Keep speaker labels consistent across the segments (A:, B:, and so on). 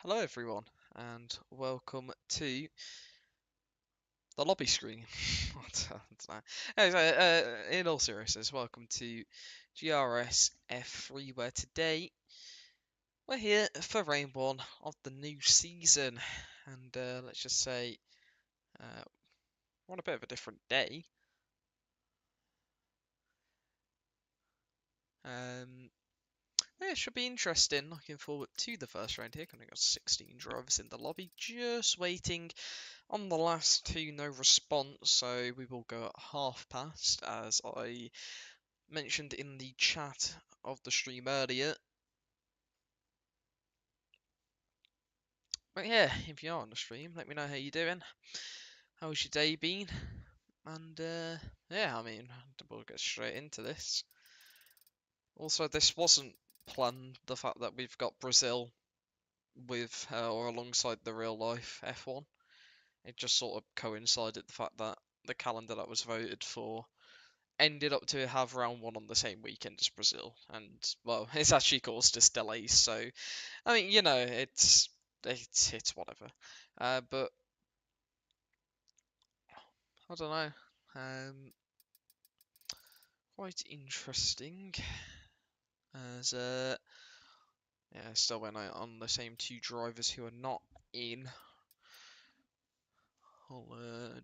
A: Hello everyone, and welcome to the lobby screen. I don't know. Anyway, in all seriousness, welcome to GRS F3, where today we're here for round one of the new season. And let's just say we're on a bit of a different day. Yeah, it should be interesting. Looking forward to the first round here. We've got 16 drivers in the lobby, just waiting on the last two, no response, so we will go at half past, as I mentioned in the chat of the stream earlier. But yeah, if you are on the stream, let me know how you're doing. How's your day been? And yeah, I mean, we'll get straight into this. Also, this wasn't planned, the fact that we've got Brazil with or alongside the real life F1. It just sort of coincided the fact that the calendar that was voted for ended up to have round one on the same weekend as Brazil, and well, it's actually caused us delays. So, I mean, you know, it's whatever. But I don't know. Quite interesting. As yeah, still went out on the same two drivers who are not in. I'll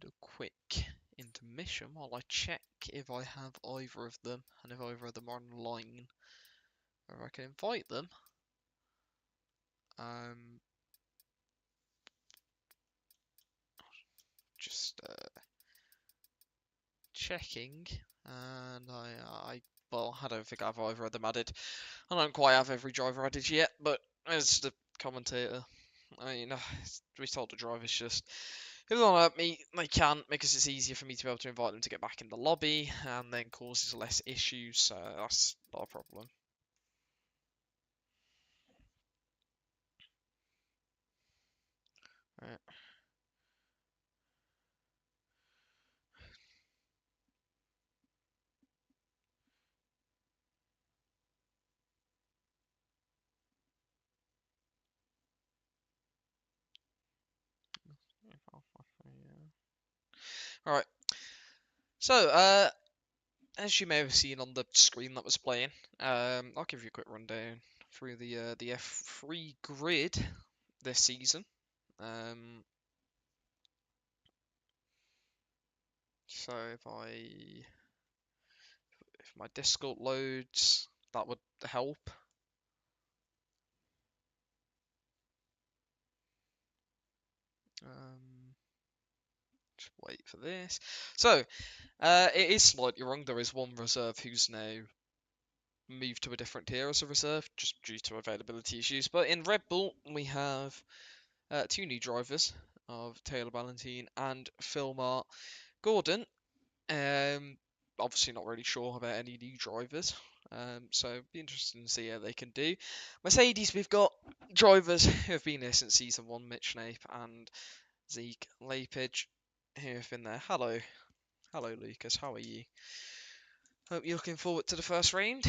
A: do a quick intermission while I check if I have either of them, and if either of them are online, or I can invite them. Just checking, and well, I don't think I've either of them added. I don't quite have every driver added yet, but as the commentator, I mean, we told the drivers just if they want to help me, they can, because it's easier for me to be able to invite them to get back in the lobby, and then causes less issues, so that's not a problem. Right. Alright. So, as you may have seen on the screen that was playing, I'll give you a quick rundown through the F3 grid this season. So if my Discord loads, that would help. Just wait for this. So, it is slightly wrong. There is one reserve who's now moved to a different tier as a reserve, just due to availability issues. But in Red Bull, we have two new drivers of Taylor Valentine and Philmar Gordon. Obviously not really sure about any new drivers. So it'd be interesting to see how they can do. Mercedes, we've got drivers who have been here since season one, Mitch Nape and Zeke Lapidge, who have been there. Hello, Lucas. How are you? Hope you're looking forward to the first round.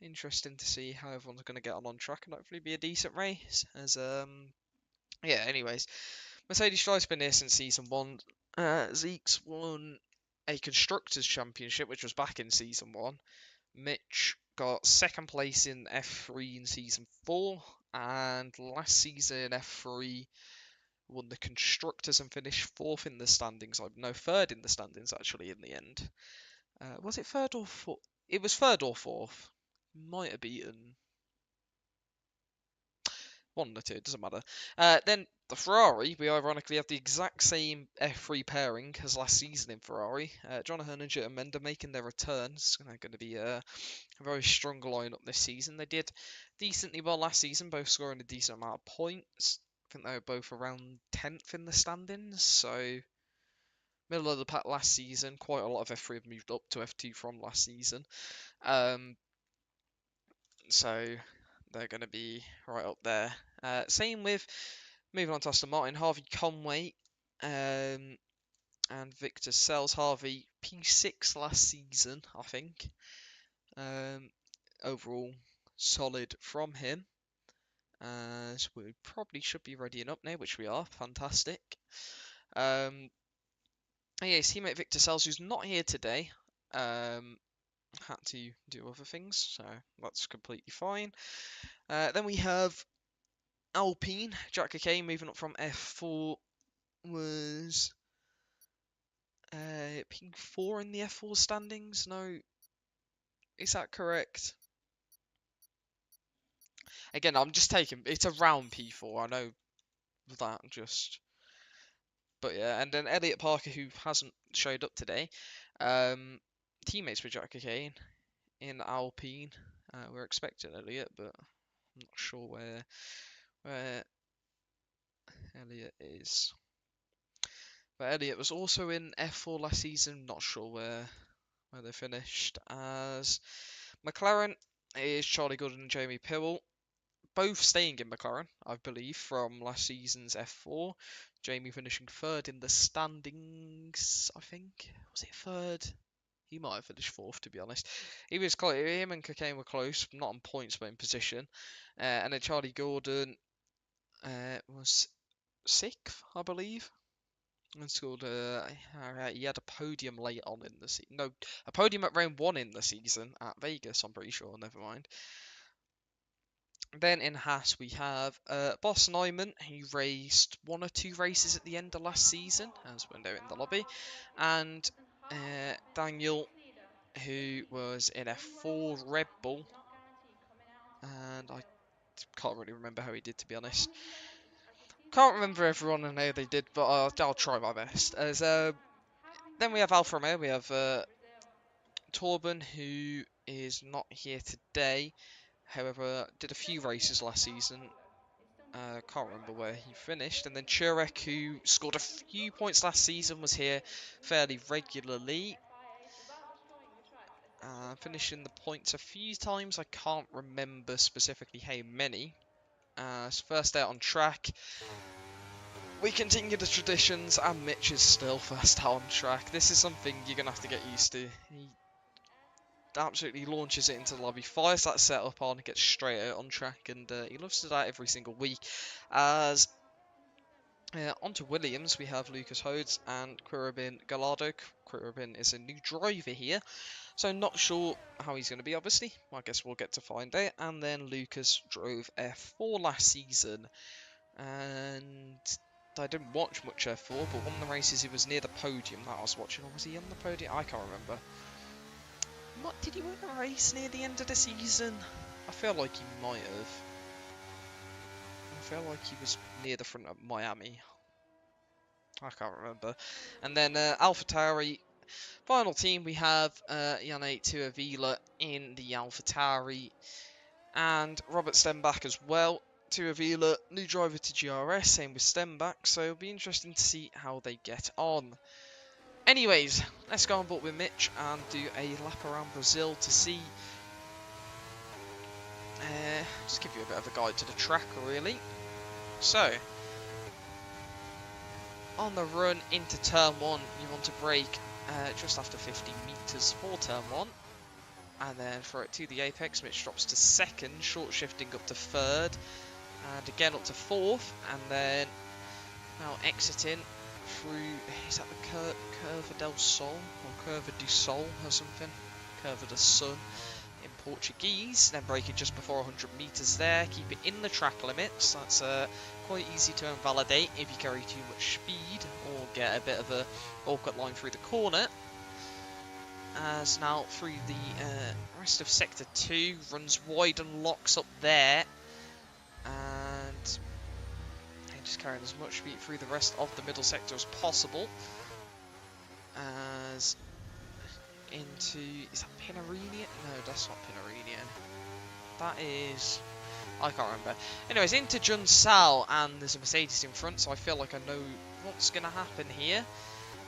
A: Interesting to see how everyone's going to get on track, and hopefully be a decent race. As yeah. Anyways, Mercedes drive's been here since season one. Zeke's won a constructors championship, which was back in season one. Mitch got second place in F3 in season 4, and last season in F3 won the constructors and finished fourth in the standings. No, third in the standings actually in the end. Was it third or fourth? It was third or fourth. Might have beaten one of the two, it doesn't matter. Then the Ferrari, we ironically have the exact same F3 pairing as last season in Ferrari. Jonathan and Mender making their returns. They're going to be a very strong lineup this season. They did decently well last season, both scoring a decent amount of points. I think they were both around 10th in the standings, so middle of the pack last season. Quite a lot of F3 have moved up to F2 from last season. So they're going to be right up there. Same with moving on to Aston Martin, Harvey Conway and Victor Sells. Harvey P6 last season, I think. Overall solid from him. as we probably should be readying up now, which we are. Fantastic. Yeah, his teammate Victor Sells, who's not here today, had to do other things, so that's completely fine. Then we have Alpine. Jack Cockay moving up from F4 was P4 in the F4 standings. No, is that correct? Again, I'm just taking it's around P4. I know that just, but yeah. And then Elliot Parker, who hasn't showed up today, teammates with Jack Cockay in Alpine. We're expecting Elliot, but I'm not sure where Elliot is. But Elliot was also in F4 last season. Not sure where they finished. As McLaren is Charlie Goodwin and Jamie Powell, both staying in McLaren, I believe, from last season's F4. Jamie finishing third in the standings, I think. Was it third? He might have finished fourth, to be honest. He was close. Him and Cockayne were close, not on points, but in position. And then Charlie Gordon was sixth, I believe. And scored. He had a podium late on in the season. No, a podium at round 1 in the season at Vegas. I'm pretty sure. Never mind. Then in Haas we have Boss Nyman, who raced 1 or 2 races at the end of last season, as we're now in the lobby, and Daniel, who was in F4 Red Bull, and I can't really remember how he did, to be honest. Can't remember everyone and how they did, but I'll try my best. As then we have Alfa Romeo, we have Torben, who is not here today, however did a few races last season. Can't remember where he finished. And then Churek, who scored a few points last season, was here fairly regularly. Finishing the points a few times. I can't remember specifically how many. First out on track. We continue the traditions, and Mitch is still first out on track. This is something you're going to have to get used to. He absolutely launches it into the lobby, fires that setup on, gets straight out on track, and he loves to do that every single week. As onto Williams, we have Lucas Hodes and Quirabin Gallardo. Quirabin is a new driver here, so not sure how he's going to be, obviously. I guess we'll get to find out. And then Lucas drove F4 last season, and I didn't watch much F4, but one of the races he was near the podium that I was watching. Or was he on the podium? I can't remember. What, did he win a race near the end of the season? I feel like he might have. I feel like he was near the front of Miami. I can't remember. And then AlphaTauri, final team, we have Yannick Tuavila in the AlphaTauri and Robert Stenbach as well. Tuavila, new driver to GRS, same with Stenbach, so it'll be interesting to see how they get on. Anyways, let's go on board with Mitch and do a lap around Brazil to see. Just give you a bit of a guide to the track, really. So, on the run into turn 1, you want to brake just after 50 metres for turn 1. And then throw it to the apex, Mitch drops to 2nd, short shifting up to 3rd. And again up to 4th. And then now exiting through, is that the Curva del Sol? Or Curva do Sol or something? Curva do Sun in Portuguese. Then braking just before 100 metres there. Keep it in the track limits. That's quite easy to invalidate if you carry too much speed or get a bit of a awkward line through the corner. As now through the rest of Sector 2, runs wide and locks up there. And just carrying as much speed through the rest of the middle sector as possible. As into, is that Pinarinian? No, that's not Pinarinian. That is, I can't remember. Anyways, into Junsal, and there's a Mercedes in front, so I feel like I know what's going to happen here.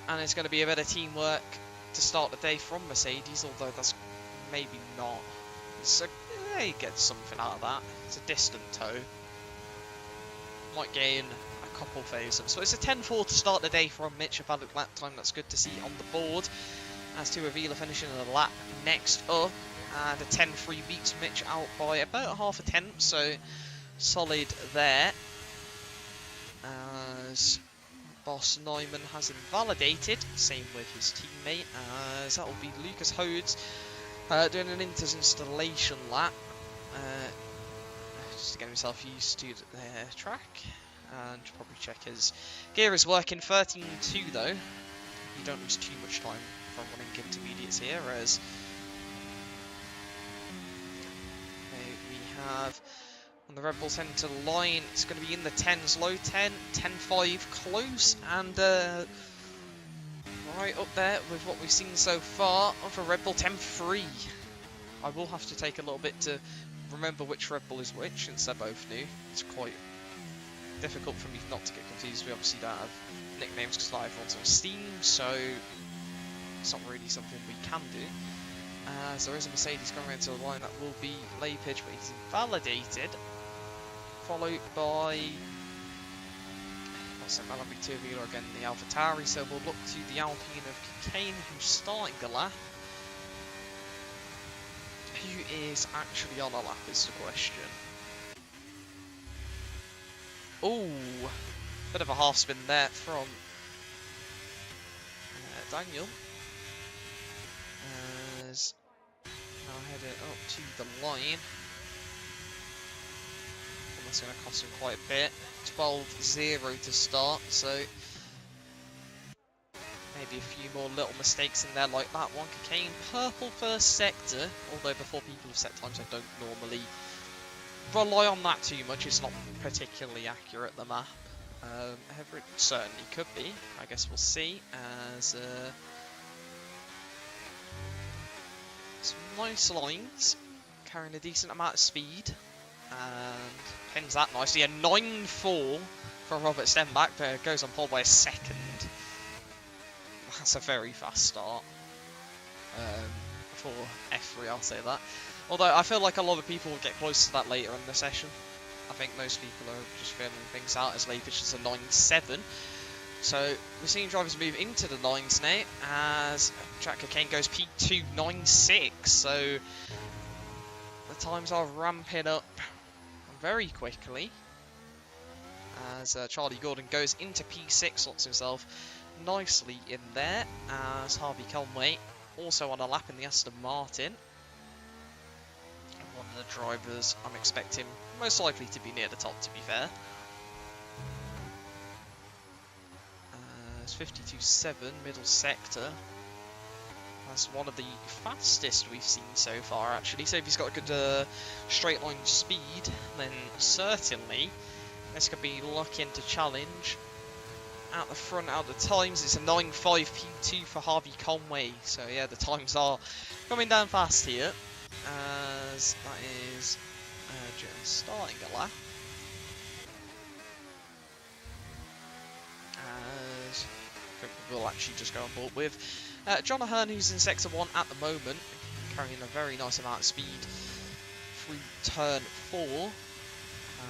A: And it's going to be a bit of teamwork to start the day from Mercedes, although that's maybe not. So they get something out of that. It's a distant tow. Might gain a couple thousand. So it's a 10-4 to start the day from Mitch. If I look lap time, that's good to see on the board. As to Avila finishing the lap next up. And a 10-3 beats Mitch out by about half a tenth. So solid there. As Boss Neumann has invalidated, same with his teammate, as that will be Lucas Hodes doing an installation lap, just to get himself used to the track, and probably check his gear is working. 13.2 though, you don't lose too much time from running intermediates here, as we have on the Red Bull Centre line, it's going to be in the 10s, low 10, 10.5 close, and right up there with what we've seen so far for Red Bull 10.3. I will have to take a little bit to remember which Red Bull is which, since they're both new. It's quite difficult for me not to get confused. We obviously don't have nicknames because not everyone's on Steam, so it's not really something we can do. So there is a Mercedes coming into the line, that will be Lapidge, but he's invalidated. Followed by, what's that, that'll be Turbulor again, the AlphaTauri, so we'll look to the Alpine of Kane, who's starting the lap. Who is actually on a lap is the question. Oh, bit of a half spin there from Daniel. As now headed up to the line. That's going to cost him quite a bit. 12.0 to start, so maybe a few more little mistakes in there like that one. Cocaine purple first sector, although before people have set times I don't normally rely on that too much. It's not particularly accurate, the map. However, it certainly could be. I guess we'll see. As some nice lines, carrying a decent amount of speed. And pins that nicely. A 9.4 from Robert Stenbach, but goes on pole by a second. That's a very fast start for F3, I'll say that. Although I feel like a lot of people will get close to that later in the session. I think most people are just feeling things out, as Lapidge is a 9.7. So we're seeing drivers move into the 9s now, as Jack Cocaine goes P2 9.6. So the times are ramping up very quickly, as Charlie Gordon goes into P6, locks himself nicely in there, as Harvey Conway also on a lap in the Aston Martin. One of the drivers I'm expecting most likely to be near the top, to be fair. It's 52.7, middle sector. That's one of the fastest we've seen so far, actually. So if he's got a good straight line speed, then certainly this could be looking to challenge. Out the front, out the times, it's a 9.5 P2 for Harvey Conway. So yeah, the times are coming down fast here, as that is just starting a lap. As we'll actually just go on board with John Ahern, who's in Sector 1 at the moment, carrying a very nice amount of speed through turn 4.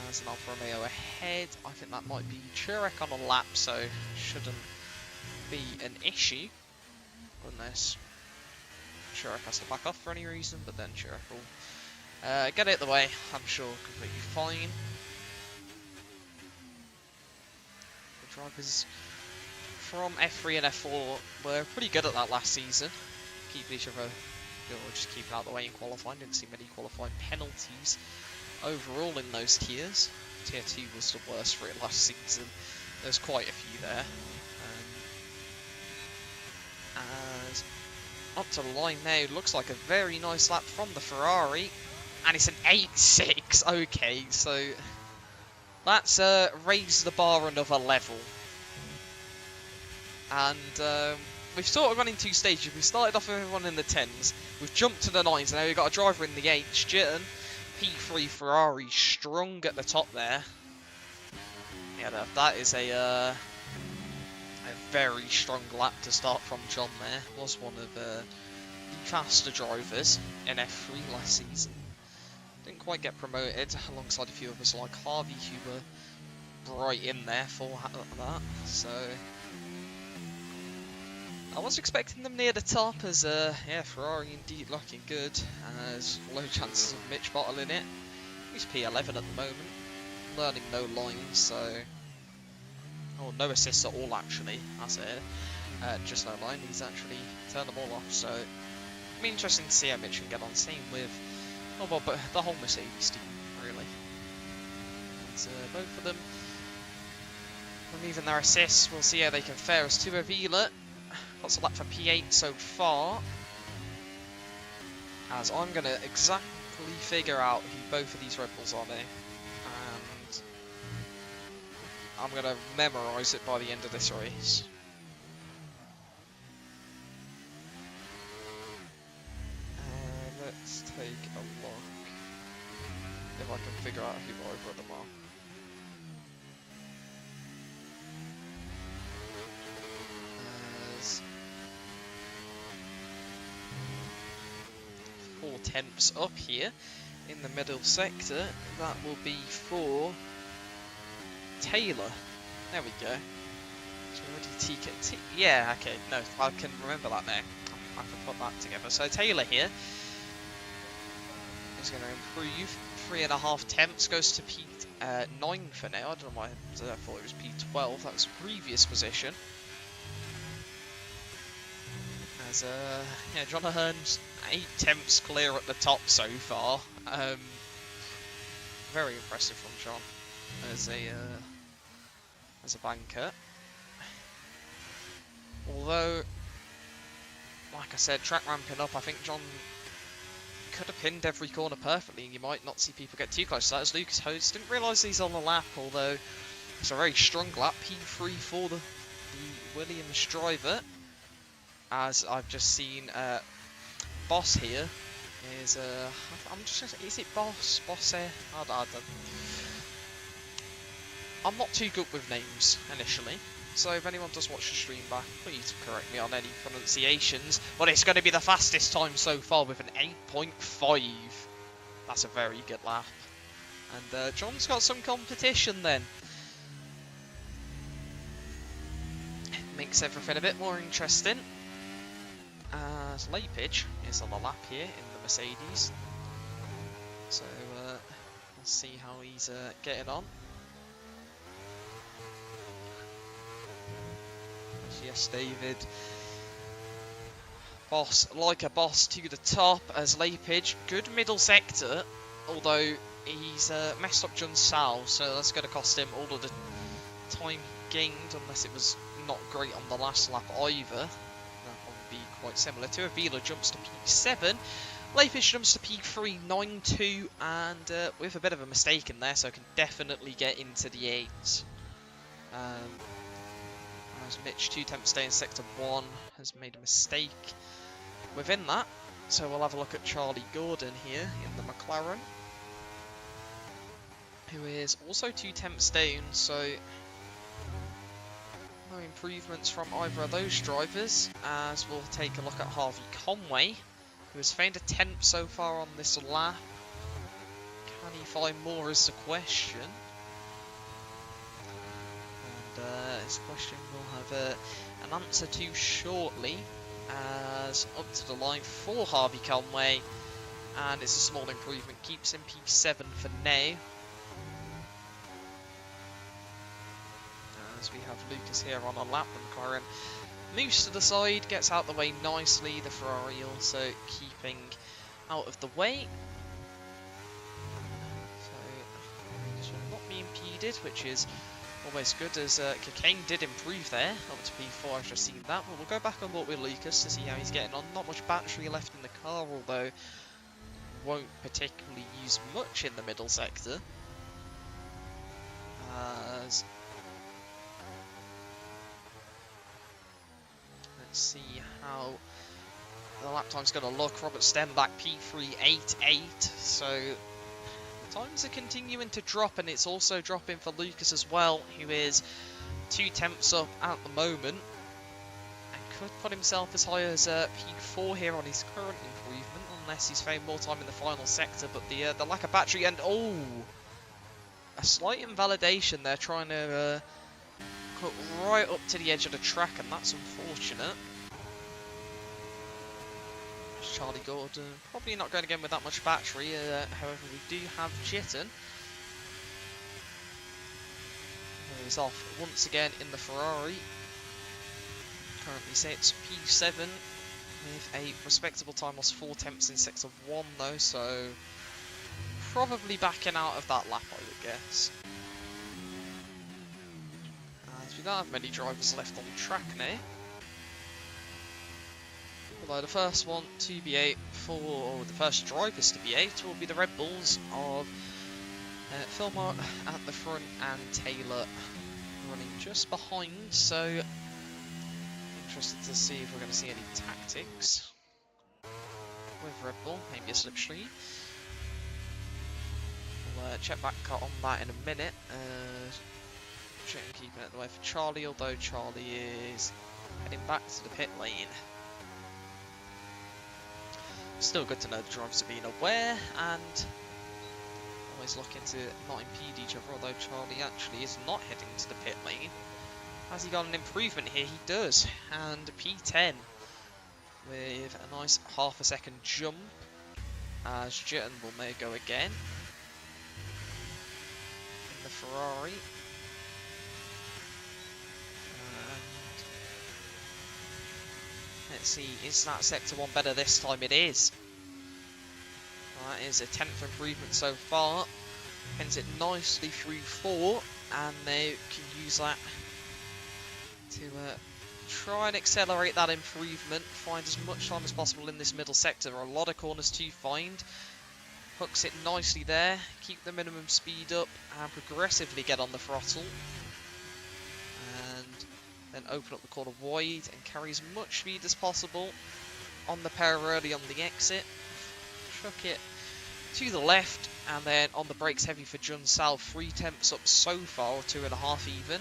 A: There's an Alfa Romeo ahead. I think that might be Chirek on a lap, so shouldn't be an issue. Unless Chirek has to back off for any reason, but then Chirek will get it out the way, I'm sure, completely fine. The drivers from F3 and F4 were pretty good at that last season. Keep each other, just keep out of the way in qualifying. Didn't see many qualifying penalties overall in those tiers. Tier 2 was the worst for it last season. There's quite a few there. As up to the line now, looks like a very nice lap from the Ferrari, and it's an 8.6. Okay, so that's raised the bar another level. And we've sort of run in two stages. We started off with everyone in the 10s, we've jumped to the 9s, and now we've got a driver in the 8s. Jitten, P3 Ferrari, strong at the top there. Yeah, that is a very strong lap to start from John there. Was one of the faster drivers in F3 last season. Didn't quite get promoted, alongside a few of us like Harvey, who were right in there for that. So I was expecting them near the top, as yeah, Ferrari indeed looking good, as low chances of Mitch bottling it. He's P11 at the moment. learning no lines, so... Oh, no assists at all, actually, that's it. Just no line, he's actually turned them all off, so... It'll be interesting to see how Mitch can get on. Same with... Oh, well, but the whole Mercedes team, really. It's, both of them removing their assists. We'll see how they can fare as to Avila. Got a lap for P8 so far. As I'm going to exactly figure out who both of these Red Bulls are there. And I'm going to memorise it by the end of this race. Let's take a look. If I can figure out who either of them are. There's 4/10 up here in the middle sector. That will be for Taylor. There we go. So already TK. Yeah, okay. No, I can remember that now. I can put that together. So Taylor here is going to improve 3.5 goes to P9 for now. I don't know why I thought it was P12. That was previous position. As yeah, John Ahern's 8 clear at the top so far. Very impressive from John as a banker. Although, like I said, track ramping up, I think John could have pinned every corner perfectly, and you might not see people get too close to that. As Lucas Hodes didn't realise he's on the lap, although it's a very strong lap. P3 for the Williams driver. As I've just seen, Boss here is I'm just gonna say, is it Boss? Boss here? I'm not too good with names initially. So if anyone does watch the stream back, please correct me on any pronunciations. But it's going to be the fastest time so far with an 8.5. That's a very good lap. And John's got some competition then. It makes everything a bit more interesting. As Lapage is on the lap here in the Mercedes. So we'll see how he's getting on. Yes, David. Boss, like a boss to the top as Lapage. Good middle sector, although he's messed up John Sal, so that's going to cost him all of the time gained, unless it was not great on the last lap either. That would be quite similar to Avila jumps to P7. Lapage jumps to P3, 9.2, and with a bit of a mistake in there, so can definitely get into the 8s. As Mitch 2/10 stay in sector 1 has made a mistake within that, so we'll have a look at Charlie Gordon here in the McLaren, who is also 2/10 down, so no improvements from either of those drivers. As we'll take a look at Harvey Conway, who has found a 10th so far on this lap. Can he find more is the question. This question we'll have an answer to shortly, as up to the line for Harvey Conway, and it's a small improvement, keeps him P7 for now. As we have Lucas here on a lap, the McLaren moves to the side, gets out the way nicely, the Ferrari also keeping out of the way. So this will not be impeded, which is always good, as Cocaine did improve there, up to P4, I've just seen that. But we'll go back and look with Lucas to see how he's getting on. Not much battery left in the car, although won't particularly use much in the middle sector. As let's see how the lap time's going to look. Robert Stenbach P3, 8.8, so times are continuing to drop, and it's also dropping for Lucas as well, who is 2/10 up at the moment, and could put himself as high as P4 here on his current improvement, unless he's found more time in the final sector. But the lack of battery and a slight invalidation there, trying to cut right up to the edge of the track, and that's unfortunate. Charlie Gordon probably not going again with that much battery, however we do have Jitten. is off once again in the Ferrari. Currently sits P7 with a respectable time loss, 4 tenths in sector 1 though, so probably backing out of that lap, I would guess. As we don't have many drivers left on the track now. Although the first one to be eight for the first drivers to be eight will be the Red Bulls of Fillmore at the front and Taylor running just behind. So interested to see if we're going to see any tactics with Red Bull, maybe a slipstream. We'll check back on that in a minute. Checking keeping it the way for Charlie, although Charlie is heading back to the pit lane. Still good to know the drivers are being aware and always looking to not impede each other, although Charlie actually is not heading to the pit lane. Has he got an improvement here? He does. And P10 with a nice half a second jump as Jitten will may go again in the Ferrari. Let's see, is that sector 1 better this time? It is. That is a 10th improvement so far. Pins it nicely through 4, and they can use that to try and accelerate that improvement. Find as much time as possible in this middle sector. There are a lot of corners to find. Hooks it nicely there. Keep the minimum speed up and progressively get on the throttle. Then open up the corner wide and carry as much speed as possible on the pair early on the exit. Chuck it to the left and then on the brakes heavy for Jun Sal. 3 tenths up so far, or 2.5 even.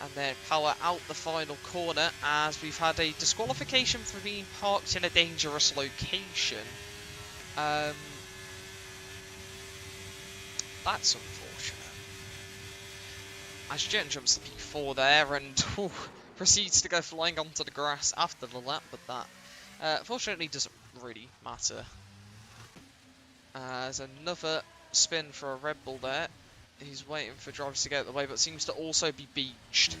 A: And then power out the final corner as we've had a disqualification for being parked in a dangerous location. That's unfortunate. As Jitten jumps to P4 there and proceeds to go flying onto the grass after the lap, but that fortunately doesn't really matter. As another spin for a Red Bull there. He's waiting for drivers to get out of the way, but seems to also be beached.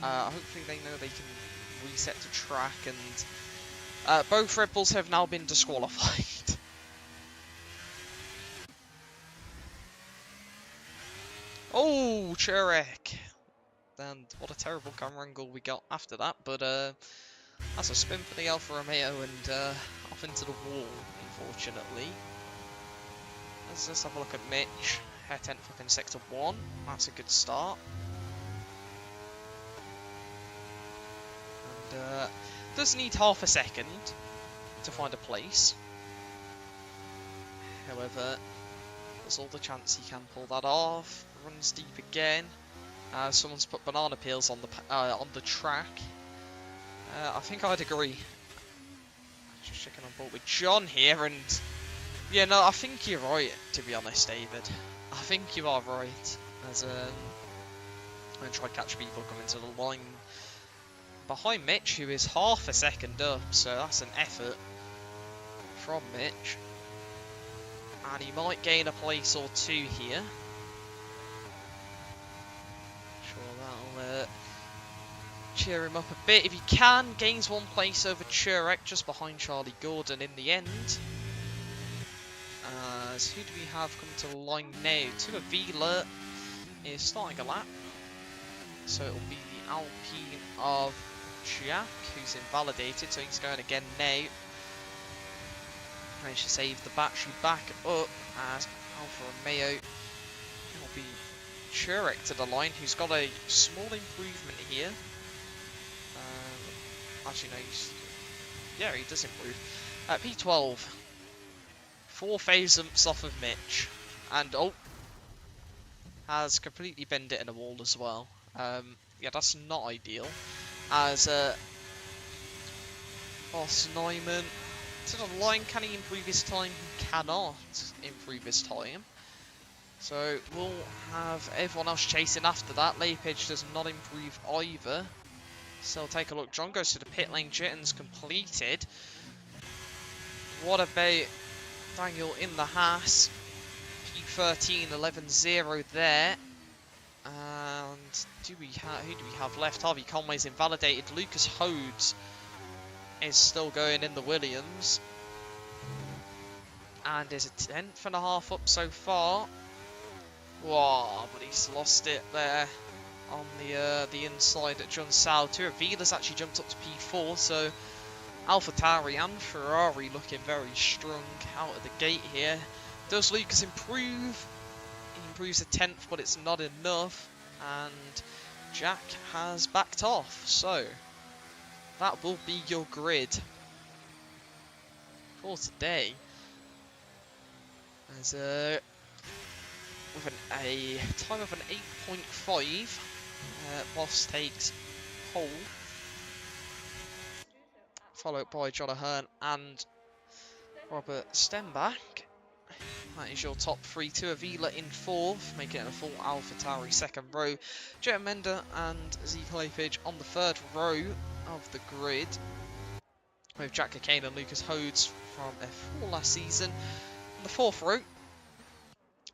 A: Hopefully they know they can reset the track, and both Red Bulls have now been disqualified. Oh, Churek! And what a terrible camera angle we got after that, but that's a spin for the Alfa Romeo and off into the wall, unfortunately. Let's have a look at Mitch. Hair 10th up in sector 1, that's a good start. And does need half a second to find a place. However, there's all the chance he can pull that off. Runs deep again. Someone's put banana peels on the track. I think I'd agree. Just checking on board with John here, and yeah, no, I think you're right. To be honest, David, I think you are right. As I'm gonna try to catch people coming to the line behind Mitch, who is half a second up. So that's an effort from Mitch. And he might gain a place or 2 here. Sure, that'll cheer him up a bit. If he can, gains 1 place over Churek, just behind Charlie Gordon in the end. Who do we have coming to the line now? Tua Vila is starting a lap. So it'll be the Alpine of Jack, who's invalidated, so he's going again now. Managed to save the battery back up as Alfa Romeo will be Churek to the line, who's got a small improvement here. Actually, no, yeah, he does improve. P12, 4 phase umps off of Mitch, and has completely bent it in a wall as well. Yeah, that's not ideal. As Boss Neumann to the line, can he improve his time? He cannot improve his time. So we'll have everyone else chasing after that. Lepage does not improve either. So take a look. John goes to the pit lane. Jitten's completed. What about Daniel in the Haas? P13, 11-0 there. And who do we have left? Harvey Conway's invalidated. Lucas Hodes is still going in the Williams. And is a 10th and a half up so far. Whoa, but he's lost it there on the inside at John Salter. Avila's actually jumped up to P4, so AlphaTauri and Ferrari looking very strong out of the gate here. Does Lucas improve? He improves a 10th, but it's not enough. And Jack has backed off, so that will be your grid for today. As with a time of an 8.5, Boss takes pole, followed by John Ahern and Robert Stenbach. That is your top three. Two Avila in fourth, making it a full AlphaTauri second row. Jet Mender and Zeke Lapidge on the third row of the grid, with Jack Cockane and Lucas Hodes from F4 last season on the fourth row.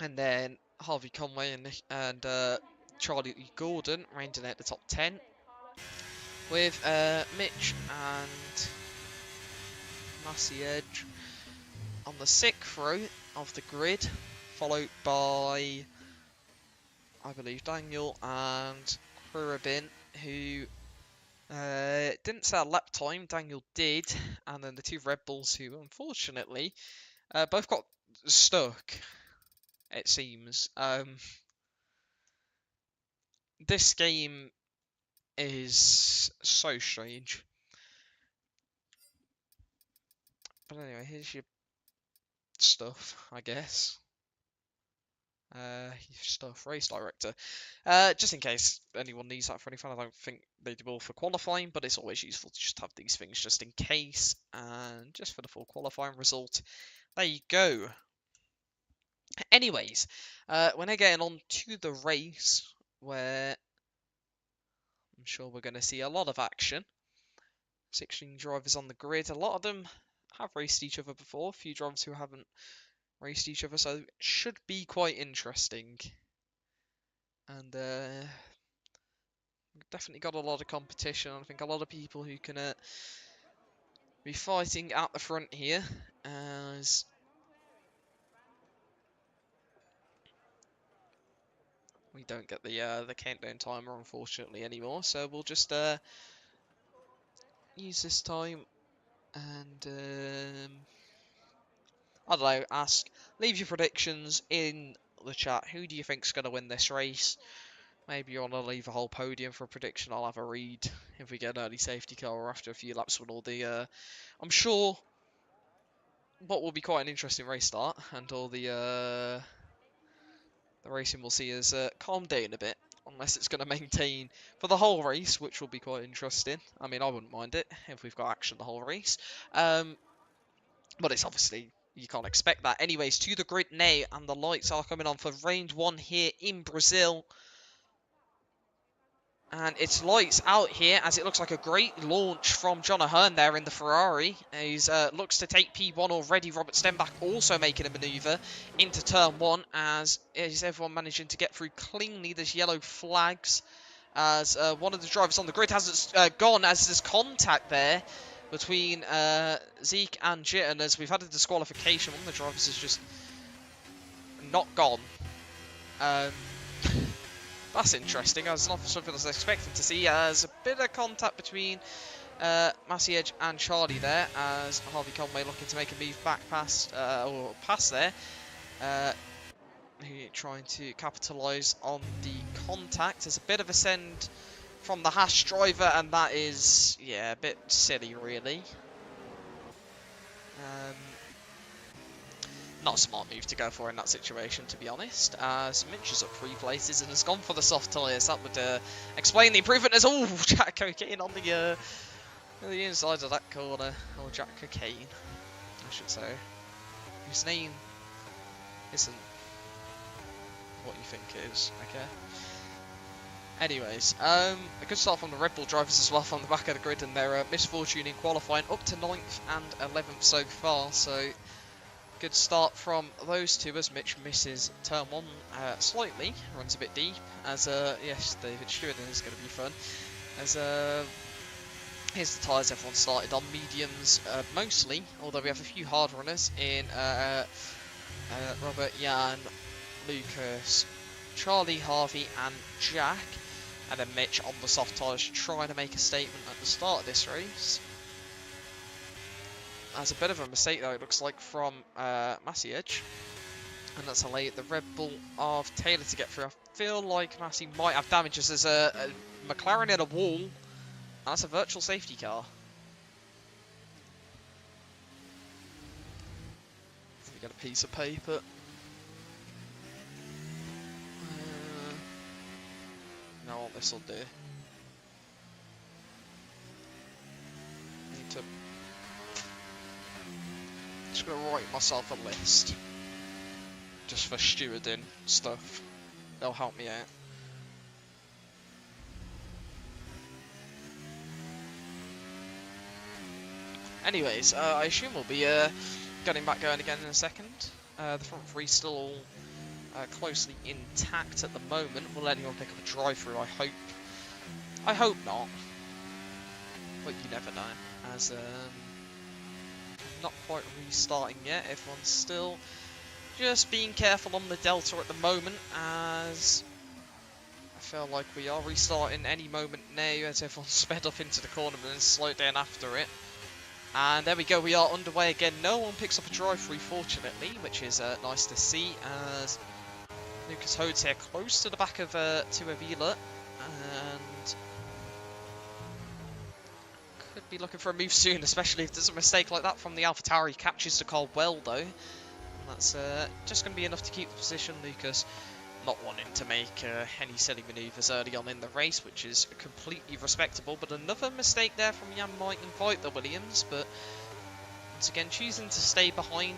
A: And then Harvey Conway and Charlie Gordon rounding out the top 10, with Mitch and Massey Edge on the sixth row of the grid, followed by, I believe, Daniel and Quirabin, who didn't say a lap time. Daniel did, and then the two Red Bulls, who unfortunately both got stuck, it seems. This game is so strange. But anyway, here's your stuff, I guess. Stuff, race director. Just in case anyone needs that for anything, I don't think they do all for qualifying, but it's always useful to just have these things just in case. And just for the full qualifying result, there you go. Anyways, we're now getting on to the race, where I'm sure we're going to see a lot of action. 16 drivers on the grid. A lot of them have raced each other before. A few drivers who haven't raced each other, so it should be quite interesting. And we've definitely got a lot of competition. I think a lot of people who can be fighting at the front here, as we don't get the countdown timer unfortunately anymore. So we'll just use this time and I don't know, leave your predictions in the chat. Who do you think's going to win this race? Maybe you want to leave a whole podium for a prediction. I'll have a read if we get an early safety car or after a few laps when all the I'm sure what will be quite an interesting race start, and all the racing we'll see is calm down a bit, unless it's going to maintain for the whole race, which will be quite interesting. I mean, I wouldn't mind it if we've got action the whole race. But it's obviously, you can't expect that. Anyways, to the grid now, and the lights are coming on for round one here in Brazil. And it's lights out here, as it looks like a great launch from John Ahern there in the Ferrari. He's looks to take P1 already. Robert Stenbach also making a manoeuvre into turn one, as is everyone managing to get through cleanly. There's yellow flags, as one of the drivers on the grid hasn't gone, as there's contact there between Zeke and Jitten, as we've had a disqualification. One of the drivers is just not gone. That's interesting. That's not something I was expecting to see. There's a bit of contact between Massey Edge and Charlie there, as Harvey Conway looking to make a move back past there. Trying to capitalise on the contact. There's a bit of a send from the Haas driver, and that is, yeah, a bit silly, really. Not a smart move to go for in that situation, to be honest. As Mitch is up 3 places and has gone for the soft tyres. That would explain the improvement. As Jack Cockane on the inside of that corner. Or Jack Cockane, I should say. Whose name isn't what you think it is, okay? Anyways, a good start from the Red Bull drivers as well from the back of the grid, and their misfortune in qualifying up to 9th and 11th so far. So good start from those two as Mitch misses turn one slightly, runs a bit deep. As yes, David Stewart is going to be fun. As here's the tyres everyone started on, mediums mostly, although we have a few hard runners in Robert, Jan, Lucas, Charlie, Harvey and Jack, and then Mitch on the soft tyres trying to make a statement at the start of this race. That's a bit of a mistake though, it looks like, from Massey Edge, and that's allowed the Red Bull of Taylor to get through. I feel like Massey might have damages. There's a McLaren in a wall. That's a virtual safety car. We got a piece of paper. You know what this will do? Need to. Just gonna write myself a list. Just for stewarding stuff. They'll help me out. Anyways, I assume we'll be getting back going again in a second. The front three still all closely intact at the moment. Will anyone pick up a drive-through? I hope. I hope not. But you never know. As not quite restarting yet. Everyone's still just being careful on the Delta at the moment, as I feel like we are restarting any moment now as everyone's sped up into the corner and then slowed down after it. And there we go, we are underway again. No one picks up a drive-through, fortunately, which is nice to see, as Lucas Hodes here close to the back of Tuavila, and could be looking for a move soon, especially if there's a mistake like that from the AlphaTauri. He catches the car well, though. And that's just going to be enough to keep the position. Lucas not wanting to make any silly manoeuvres early on in the race, which is completely respectable, but another mistake there from Jan might invite the Williams, but once again choosing to stay behind,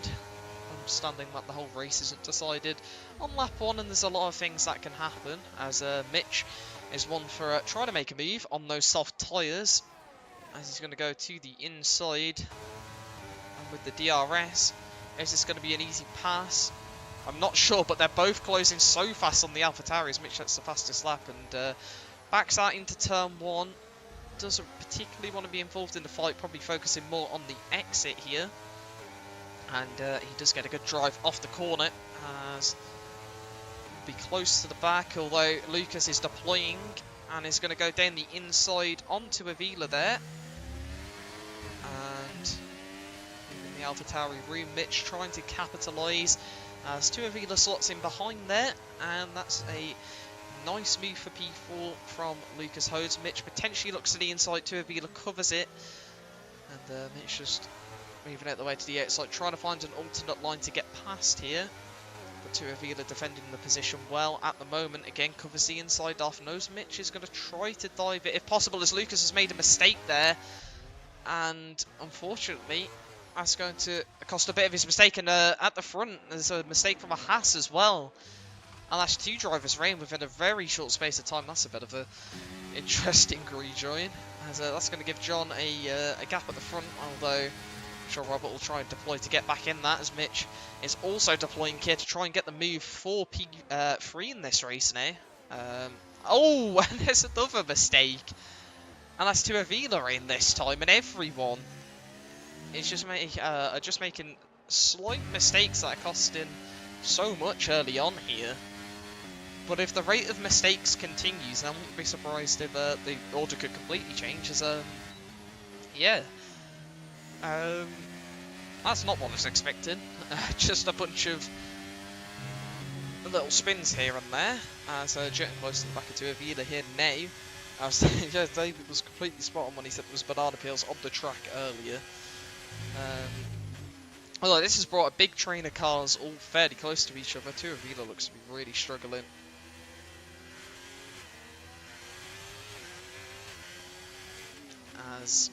A: understanding that the whole race isn't decided on lap 1, and there's a lot of things that can happen, as Mitch is one for trying to make a move on those soft tyres, as he's going to go to the inside, and with the DRS, is this going to be an easy pass? I'm not sure, but they're both closing so fast on the AlphaTauri. Mitch gets the fastest lap and backs out into turn 1. Doesn't particularly want to be involved in the fight, probably focusing more on the exit here. And he does get a good drive off the corner, as he'll be close to the back, although Lucas is deploying and is going to go down the inside onto Avila there. And in the AlphaTauri room, Mitch trying to capitalise, as Tuavila slots in behind there, and that's a nice move for P4 from Lucas Hodes. Mitch potentially looks to the inside, Tuavila covers it, and Mitch just moving out the way to the outside, trying to find an alternate line to get past here. But Tuavila defending the position well at the moment, again covers the inside off, knows Mitch is going to try to dive it if possible, as Lucas has made a mistake there, and unfortunately that's going to cost a bit of his mistake. And at the front, there's a mistake from a Haas as well. And that's 2 drivers reign within a very short space of time. That's a bit of a interesting rejoin. As that's going to give John a gap at the front, although I'm sure Robert will try and deploy to get back in that, as Mitch is also deploying here to try and get the move for P3 in this race now. Oh, and there's another mistake. And that's to Avila in this time, and everyone is just making slight mistakes that are costing so much early on here. But if the rate of mistakes continues, I wouldn't be surprised if the order could completely change. As yeah, that's not what I was expecting. Just a bunch of little spins here and there. As jetting close to the back of Tuavila here now. I was yeah, David was completely spot on when he said there was banana peels on the track earlier. Although this has brought a big train of cars all fairly close to each other. Tuavila looks to be really struggling. As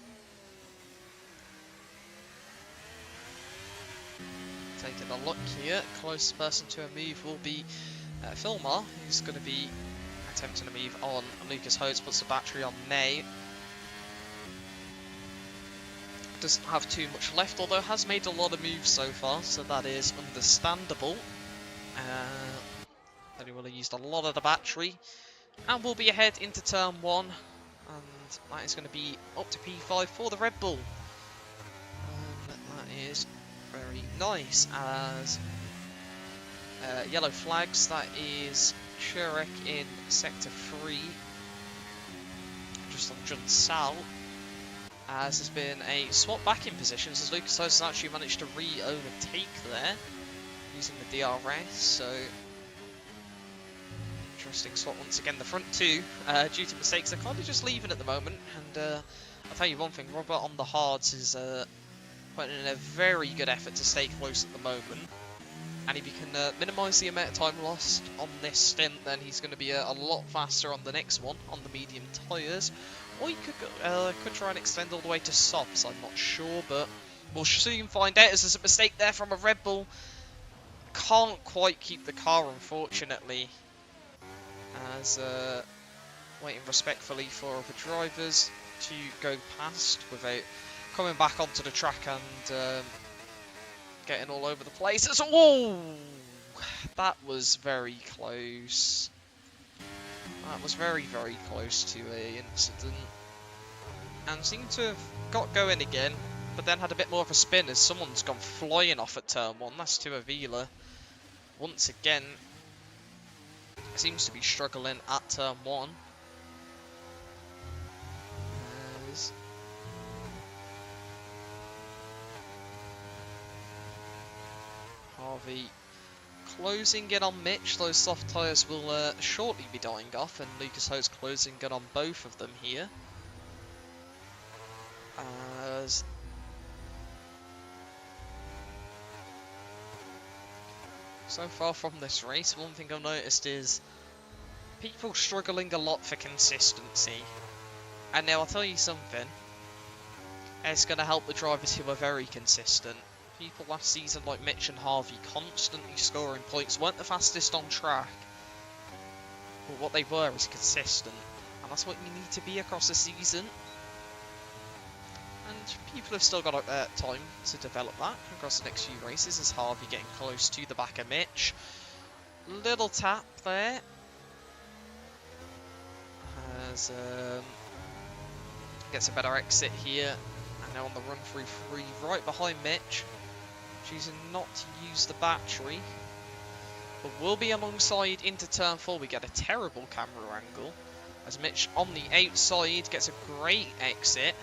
A: taking a look here, closest person to a move will be Filmar, who's going to be attempting a move on Lucas Hodes, puts the battery on now. doesn't have too much left, although has made a lot of moves so far, so that is understandable. Then he will have used a lot of the battery, and we'll be ahead into turn 1, and that is going to be up to P5 for the Red Bull. And that is very nice, as yellow flags, that is Churek in sector 3, just on Jun Sal, as there's been a swap back in positions, as Lucas has actually managed to re-overtake there, using the DRS, so interesting swap once again. The front two, due to mistakes, are kind of just leaving at the moment, and I'll tell you one thing, Robert on the hards is putting in a very good effort to stay close at the moment, and if he can minimise the amount of time lost on this stint, then he's going to be a lot faster on the next one, on the medium tyres, or he could try and extend all the way to softs, I'm not sure, but we'll soon find out, as there's a mistake there from a Red Bull. Can't quite keep the car, unfortunately, as waiting respectfully for other drivers to go past without coming back onto the track and getting all over the place. Oh, that was very close. That was very, very close to an incident, and seemed to have got going again, but then had a bit more of a spin as someone's gone flying off at turn 1. That's to Avila. Once again, seems to be struggling at turn 1. As Harvey closing in on Mitch. Those soft tyres will shortly be dying off, and Lucas Ho's closing in on both of them here. As so far from this race, one thing I've noticed is people struggling a lot for consistency. And now I'll tell you something, it's going to help the drivers who are very consistent. People last season like Mitch and Harvey constantly scoring points, weren't the fastest on track, but what they were is consistent, and that's what you need to be across the season. And people have still got time to develop that across the next few races, as Harvey getting close to the back of Mitch. Little tap there, as gets a better exit here, and now on the run through free right behind Mitch, choosing not to use the battery, but will be alongside into turn 4. We get a terrible camera angle, as Mitch on the outside gets a great exit.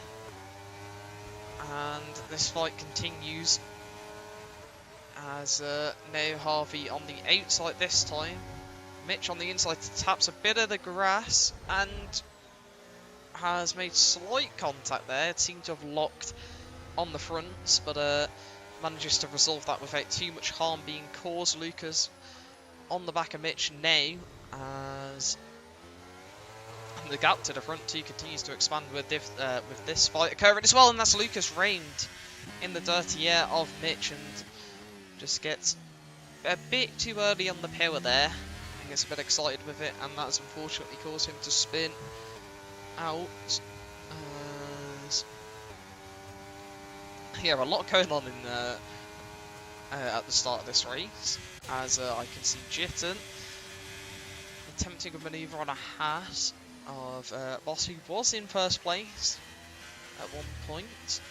A: And this fight continues, as now Harvey on the outside this time. Mitch on the inside taps a bit of the grass and has made slight contact there. It seemed to have locked on the front, but manages to resolve that without too much harm being caused. Lucas on the back of Mitch now, as the gap to the front two continues to expand with this fight occurring as well, and that's Lucas reigned in the dirty air of Mitch and just gets a bit too early on the power there. He gets a bit excited with it, and that's unfortunately caused him to spin out. Yeah, a lot going on in at the start of this race, as I can see Jitten attempting a manoeuvre on a hat of Boss, who was in first place at one point.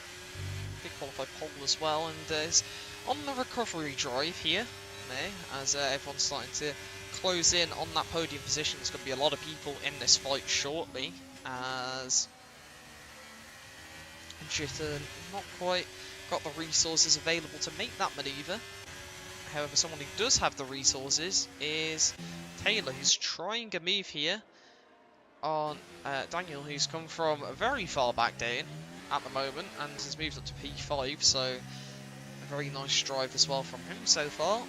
A: Big qualified pole as well, and is on the recovery drive here now, as everyone's starting to close in on that podium position. There's going to be a lot of people in this fight shortly, as Jitten not quite got the resources available to make that manoeuvre. However, someone who does have the resources is Taylor, who's trying a move here on Daniel, who's come from very far back down at the moment and has moved up to P5, so a very nice drive as well from him so far,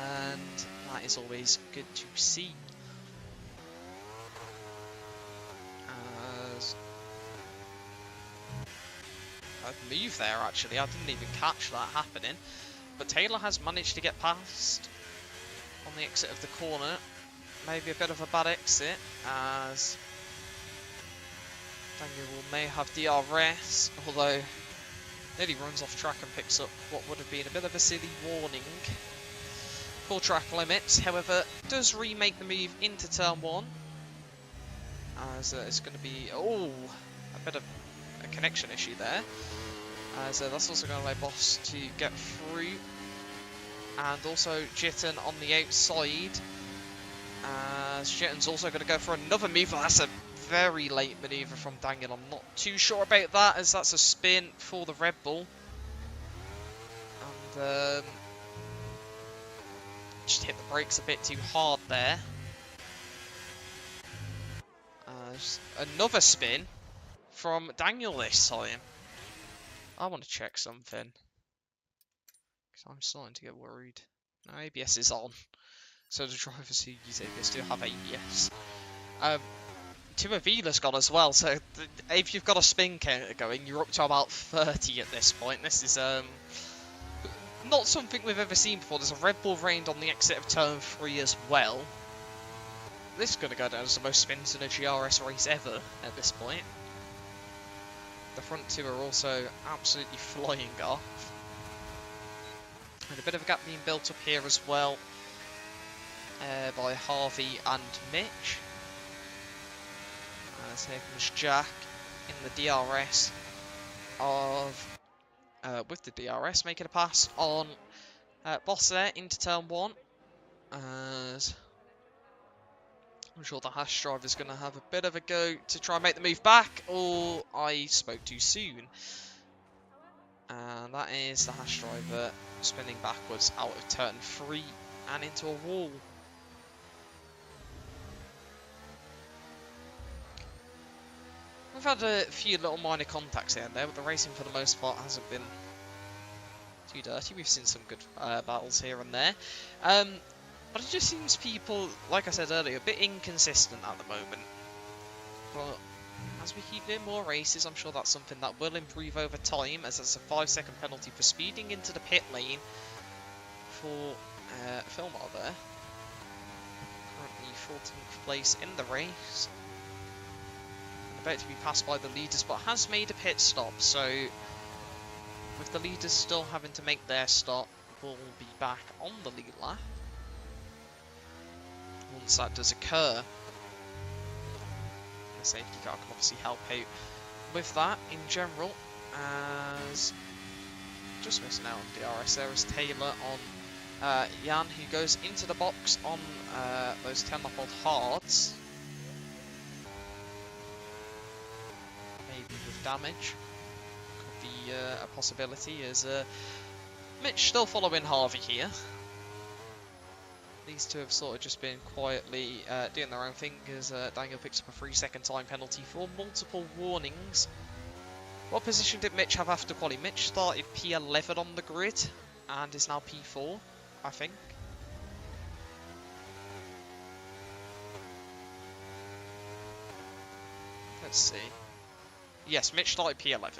A: and that is always good to see. As a move there, actually, I didn't even catch that happening, but Taylor has managed to get past on the exit of the corner. Maybe a bit of a bad exit, as Daniel may have DRS, although Nearly runs off track and picks up what would have been a bit of a silly warning. Full track limits, however, does remake the move into turn 1. As it's going to be, a bit of a connection issue there. As that's also going to allow Boss to get through. And also Jitten on the outside. As Jitten's also going to go for another move. Well, that's a very late manoeuvre from Daniel. I'm not too sure about that, as that's a spin for the Red Bull. And just hit the brakes a bit too hard there. Another spin from Daniel this time. I want to check something, because I'm starting to get worried. No, ABS is on. So the drivers who use ABS do have ABS. Two Avila's gone as well, so if you've got a spin counter going, you're up to about 30 at this point. This is not something we've ever seen before. There's a Red Bull reigned on the exit of turn 3 as well. This is going to go down as the most spins in a GRS race ever at this point. The front two are also absolutely flying off. And a bit of a gap being built up here as well by Harvey and Mitch. As here comes Jack in the DRS with the DRS making a pass on Boss there into turn 1. As I'm sure the Hash driver is going to have a bit of a go to try and make the move back, or I spoke too soon. And that is the Hash driver spinning backwards out of turn 3 and into a wall. We've had a few little minor contacts here and there, but the racing for the most part hasn't been too dirty. We've seen some good battles here and there. But it just seems people, like I said earlier, a bit inconsistent at the moment. But as we keep doing more races, I'm sure that's something that will improve over time, as there's a 5-second penalty for speeding into the pit lane for Philmar there. Currently 14th place in the race. About to be passed by the leaders, but has made a pit stop, so with the leaders still having to make their stop, we'll be back on the lead lap once that does occur. The safety car can obviously help out with that in general, as just missing out on DRS there is Taylor on Jan, who goes into the box on those 10 lap old hards. Maybe with damage. Could be a possibility, as Mitch still following Harvey here. These two have sort of just been quietly doing their own thing, as Daniel picks up a 3-second time penalty for multiple warnings. What position did Mitch have after quali? Mitch started P11 on the grid and is now P4, I think. Let's see. Yes, Mitch started P11.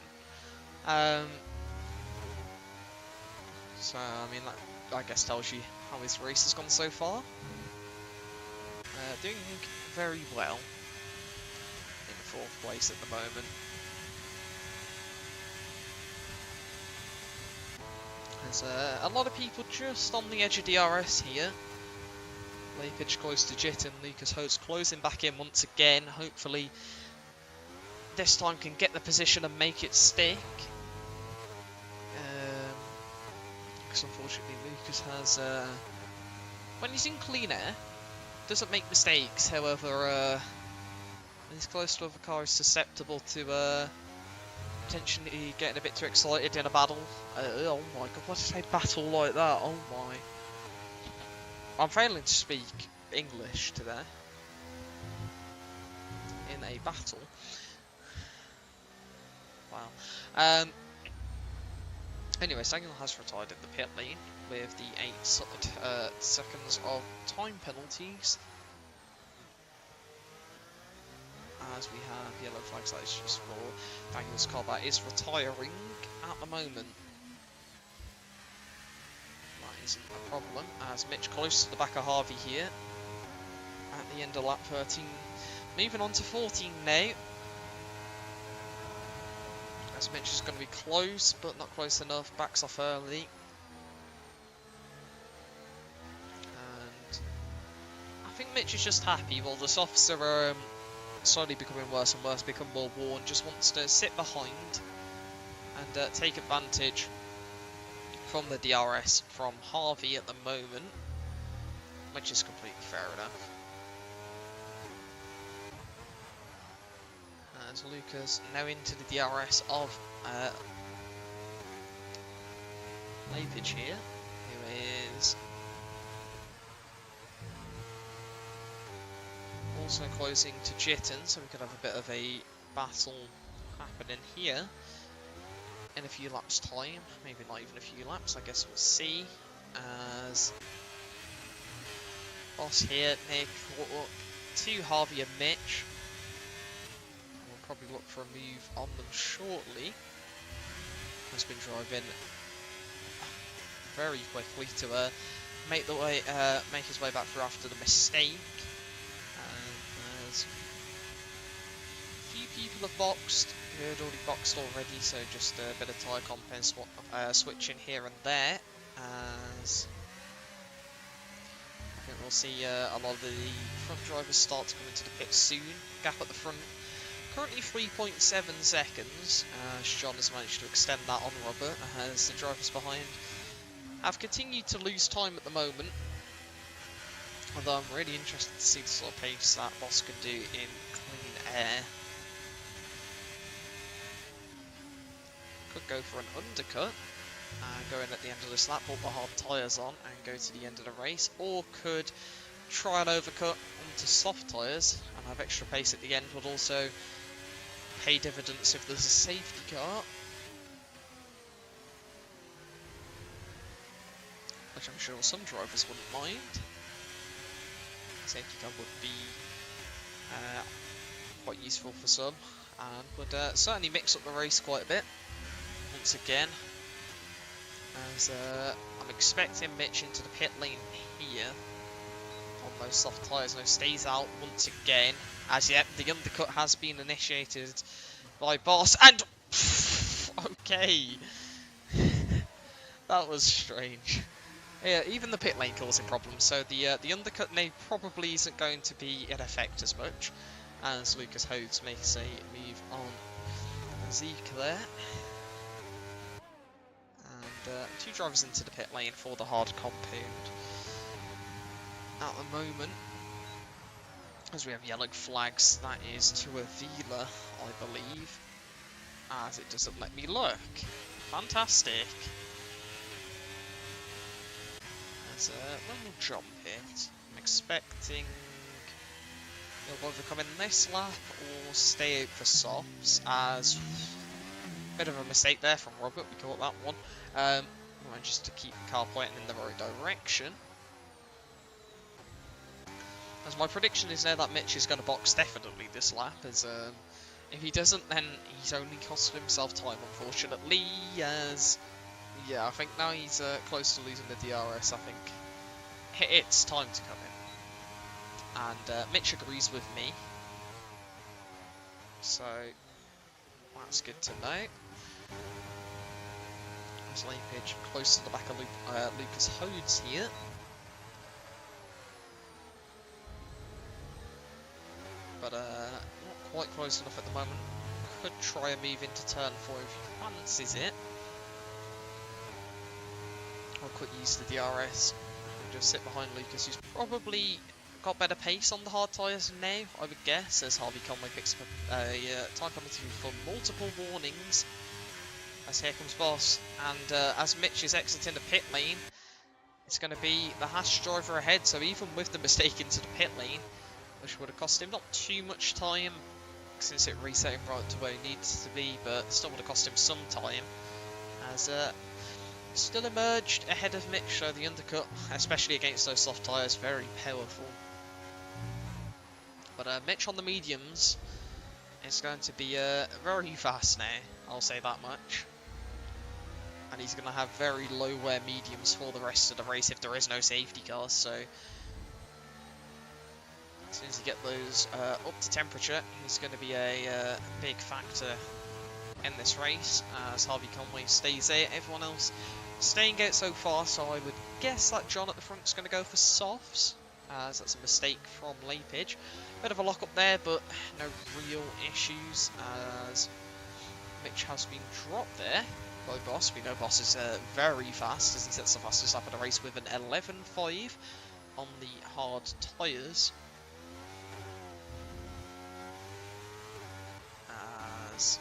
A: So, I mean, that I guess tells you how his race has gone so far. Doing very well in 4th place at the moment. There's a lot of people just on the edge of DRS here. Lapage close to Jitten, Lucas Holtz closing back in once again. Hopefully this time can get the position and make it stick. Because unfortunately Lucas has, when he's in clean air, doesn't make mistakes. However, when he's close to other car, is susceptible to potentially getting a bit too excited in a battle. Oh my god, why did I say battle like that? Oh my. I'm failing to speak English today. In a battle. Wow. Anyway, Daniel has retired in the pit lane with the 8 seconds of time penalties. As we have yellow flags, that is just for Daniel's car that is retiring at the moment. That isn't a problem, as Mitch close to the back of Harvey here at the end of lap 13. Moving on to 14 now. As Mitch is going to be close, but not close enough. Backs off early. And I think Mitch is just happy. While the softs are slowly becoming worse and worse, become more worn. Just wants to sit behind and take advantage from the DRS from Harvey at the moment, which is completely fair enough. As Lucas now into the DRS of Lapage here, who is also closing to Jitten, so we could have a bit of a battle happening here in a few laps time, maybe not even a few laps, I guess we'll see. As Boss here, Nick, to Harvey and Mitch. We'll probably look for a move on them shortly. Has been driving very quickly to make his way back through after the mistake. As a few people have boxed, who had already boxed already, so just a bit of tyre compense switching here and there. As I think we'll see a lot of the front drivers start to come into the pit soon. Gap at the front, currently 3.7 seconds. John has managed to extend that on Robert, as the drivers behind have continued to lose time at the moment. Although I'm really interested to see the sort of pace that Boss can do in clean air. Could go for an undercut, go in at the end of this lap, put the hard tyres on and go to the end of the race, or could try an overcut onto soft tyres and have extra pace at the end, would also pay dividends if there's a safety car, which I'm sure some drivers wouldn't mind. Safety car would be quite useful for some, and would certainly mix up the race quite a bit once again. As I'm expecting Mitch into the pit lane here on those soft tyres. No, stays out once again. As yet, the undercut has been initiated by Boss, and okay, that was strange. Yeah, even the pit lane causing problems, so the undercut now probably isn't going to be in effect as much, as Lucas Hodes makes a move on Zeke there. And two drivers into the pit lane for the hard compound at the moment. As we have yellow flags, that is to Avila, I believe, as it doesn't let me look. Fantastic. When we'll jump it, I'm expecting he'll either come in this lap or stay out for softs, as bit of a mistake there from Robert, we caught that one. Just to keep the car pointing in the right direction. As my prediction is now that Mitch is going to box definitely this lap, as if he doesn't, then he's only costing himself time, unfortunately, as yeah, I think now he's close to losing the DRS. I think it's time to come in. And Mitch agrees with me. So that's good to know. There's Lapage close to the back of Lucas Hodes here. But not quite close enough at the moment. Could try a move into turn 4 if he fancies it. Or could use the DRS and just sit behind Lucas, who's probably got better pace on the hard tyres now, I would guess, as Harvey Conway picks up a time penalty for multiple warnings. As here comes Boss, and as Mitch is exiting the pit lane, it's going to be the Haas driver ahead, so even with the mistake into the pit lane, which would have cost him not too much time, since it reset him right to where he needs to be, but still would have cost him some time, as still emerged ahead of Mitch, so the undercut, especially against those soft tyres, very powerful. But Mitch on the mediums is going to be very fast now, I'll say that much. And he's going to have very low wear mediums for the rest of the race if there is no safety cars, so as soon as you get those up to temperature, he's going to be a big factor end this race as Harvey Conway stays there. Everyone else staying out so far, so I would guess that John at the front is going to go for softs, as that's a mistake from Lapage. Bit of a lock up there, but no real issues as Mitch has been dropped there by Boss. We know Boss is very fast as he sets the fastest lap of the race with an 11.5 on the hard tyres. As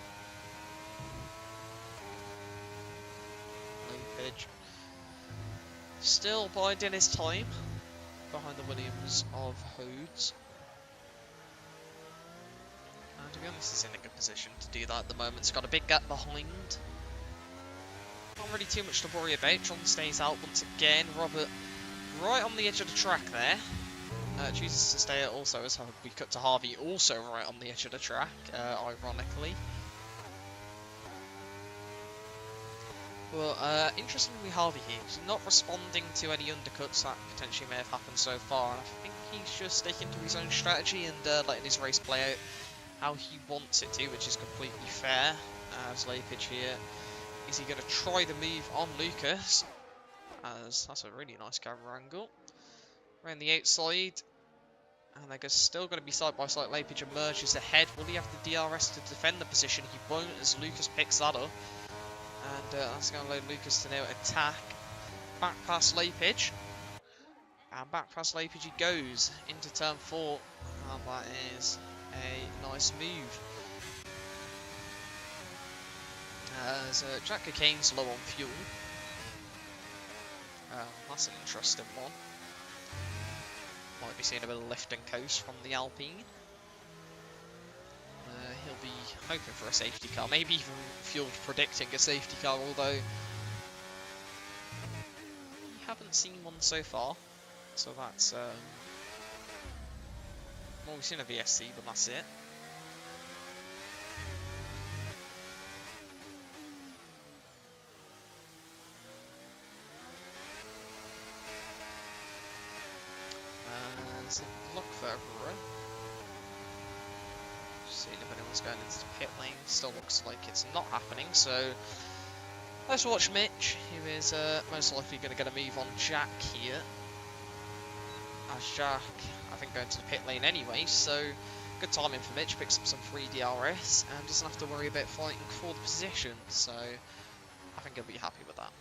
A: Lapage still biding his time behind the Williams of Hodes. And to be honest, he's in a good position to do that at the moment. He's got a big gap behind. Not really too much to worry about. John stays out once again. Robert right on the edge of the track there. Chooses to stay out also as we cut to Harvey, also right on the edge of the track, ironically. Well, interestingly, Harvey here, he's not responding to any undercuts that potentially may have happened so far. And I think he's just sticking to his own strategy and letting his race play out how he wants it to, which is completely fair. As Lapage here, is he going to try the move on Lucas? As that's a really nice camera angle. Around the outside, and they're still going to be side by side. Lapage emerges ahead. Will he have the DRS to defend the position? He won't, as Lucas picks that up. And that's going to allow Lucas to now attack. Back past Lapage. And back past Lapage he goes into turn 4. And that is a nice move. As Jack Cocaine's low on fuel. That's an interesting one. Might be seeing a bit of lift and coast from the Alpine. He'll be hoping for a safety car, maybe even Fueled predicting a safety car, although we haven't seen one so far. So that's, well, we've seen a VSC, but that's it. Look further in. Seeing if anyone's going into the pit lane. Still looks like it's not happening, so let's watch Mitch, who is most likely going to get a move on Jack here. As Jack, I think, going to the pit lane anyway, so good timing for Mitch. Picks up some free DRS and doesn't have to worry about fighting for the position, so I think he'll be happy with that.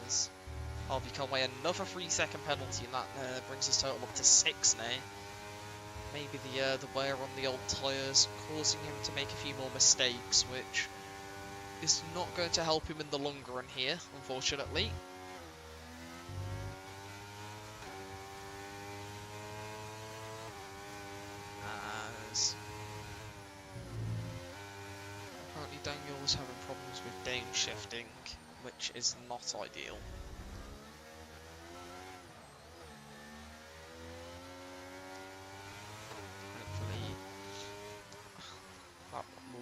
A: As Harvey Conway, another 3-second penalty, and that brings his total up to 6 now. Maybe the wear on the old tyres causing him to make a few more mistakes, which is not going to help him in the long run here, unfortunately. As apparently Daniel's having problems with downshifting, which is not ideal.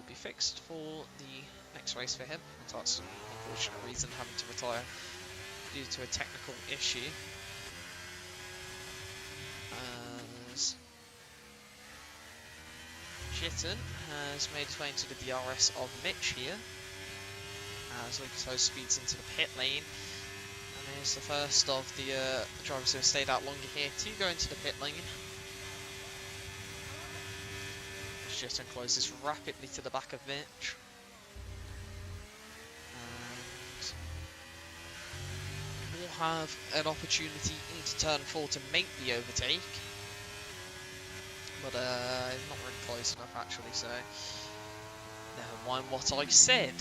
A: Be fixed for the next race for him. That's an unfortunate reason, having to retire due to a technical issue. As Jitten has made his way into the DRS of Mitch here, as Lucas Host speeds into the pit lane, and here's the first of the drivers who have stayed out longer here to go into the pit lane. Jitten closes rapidly to the back of Mitch. And we'll have an opportunity into turn 4 to make the overtake. But not really close enough actually, so never mind what I said.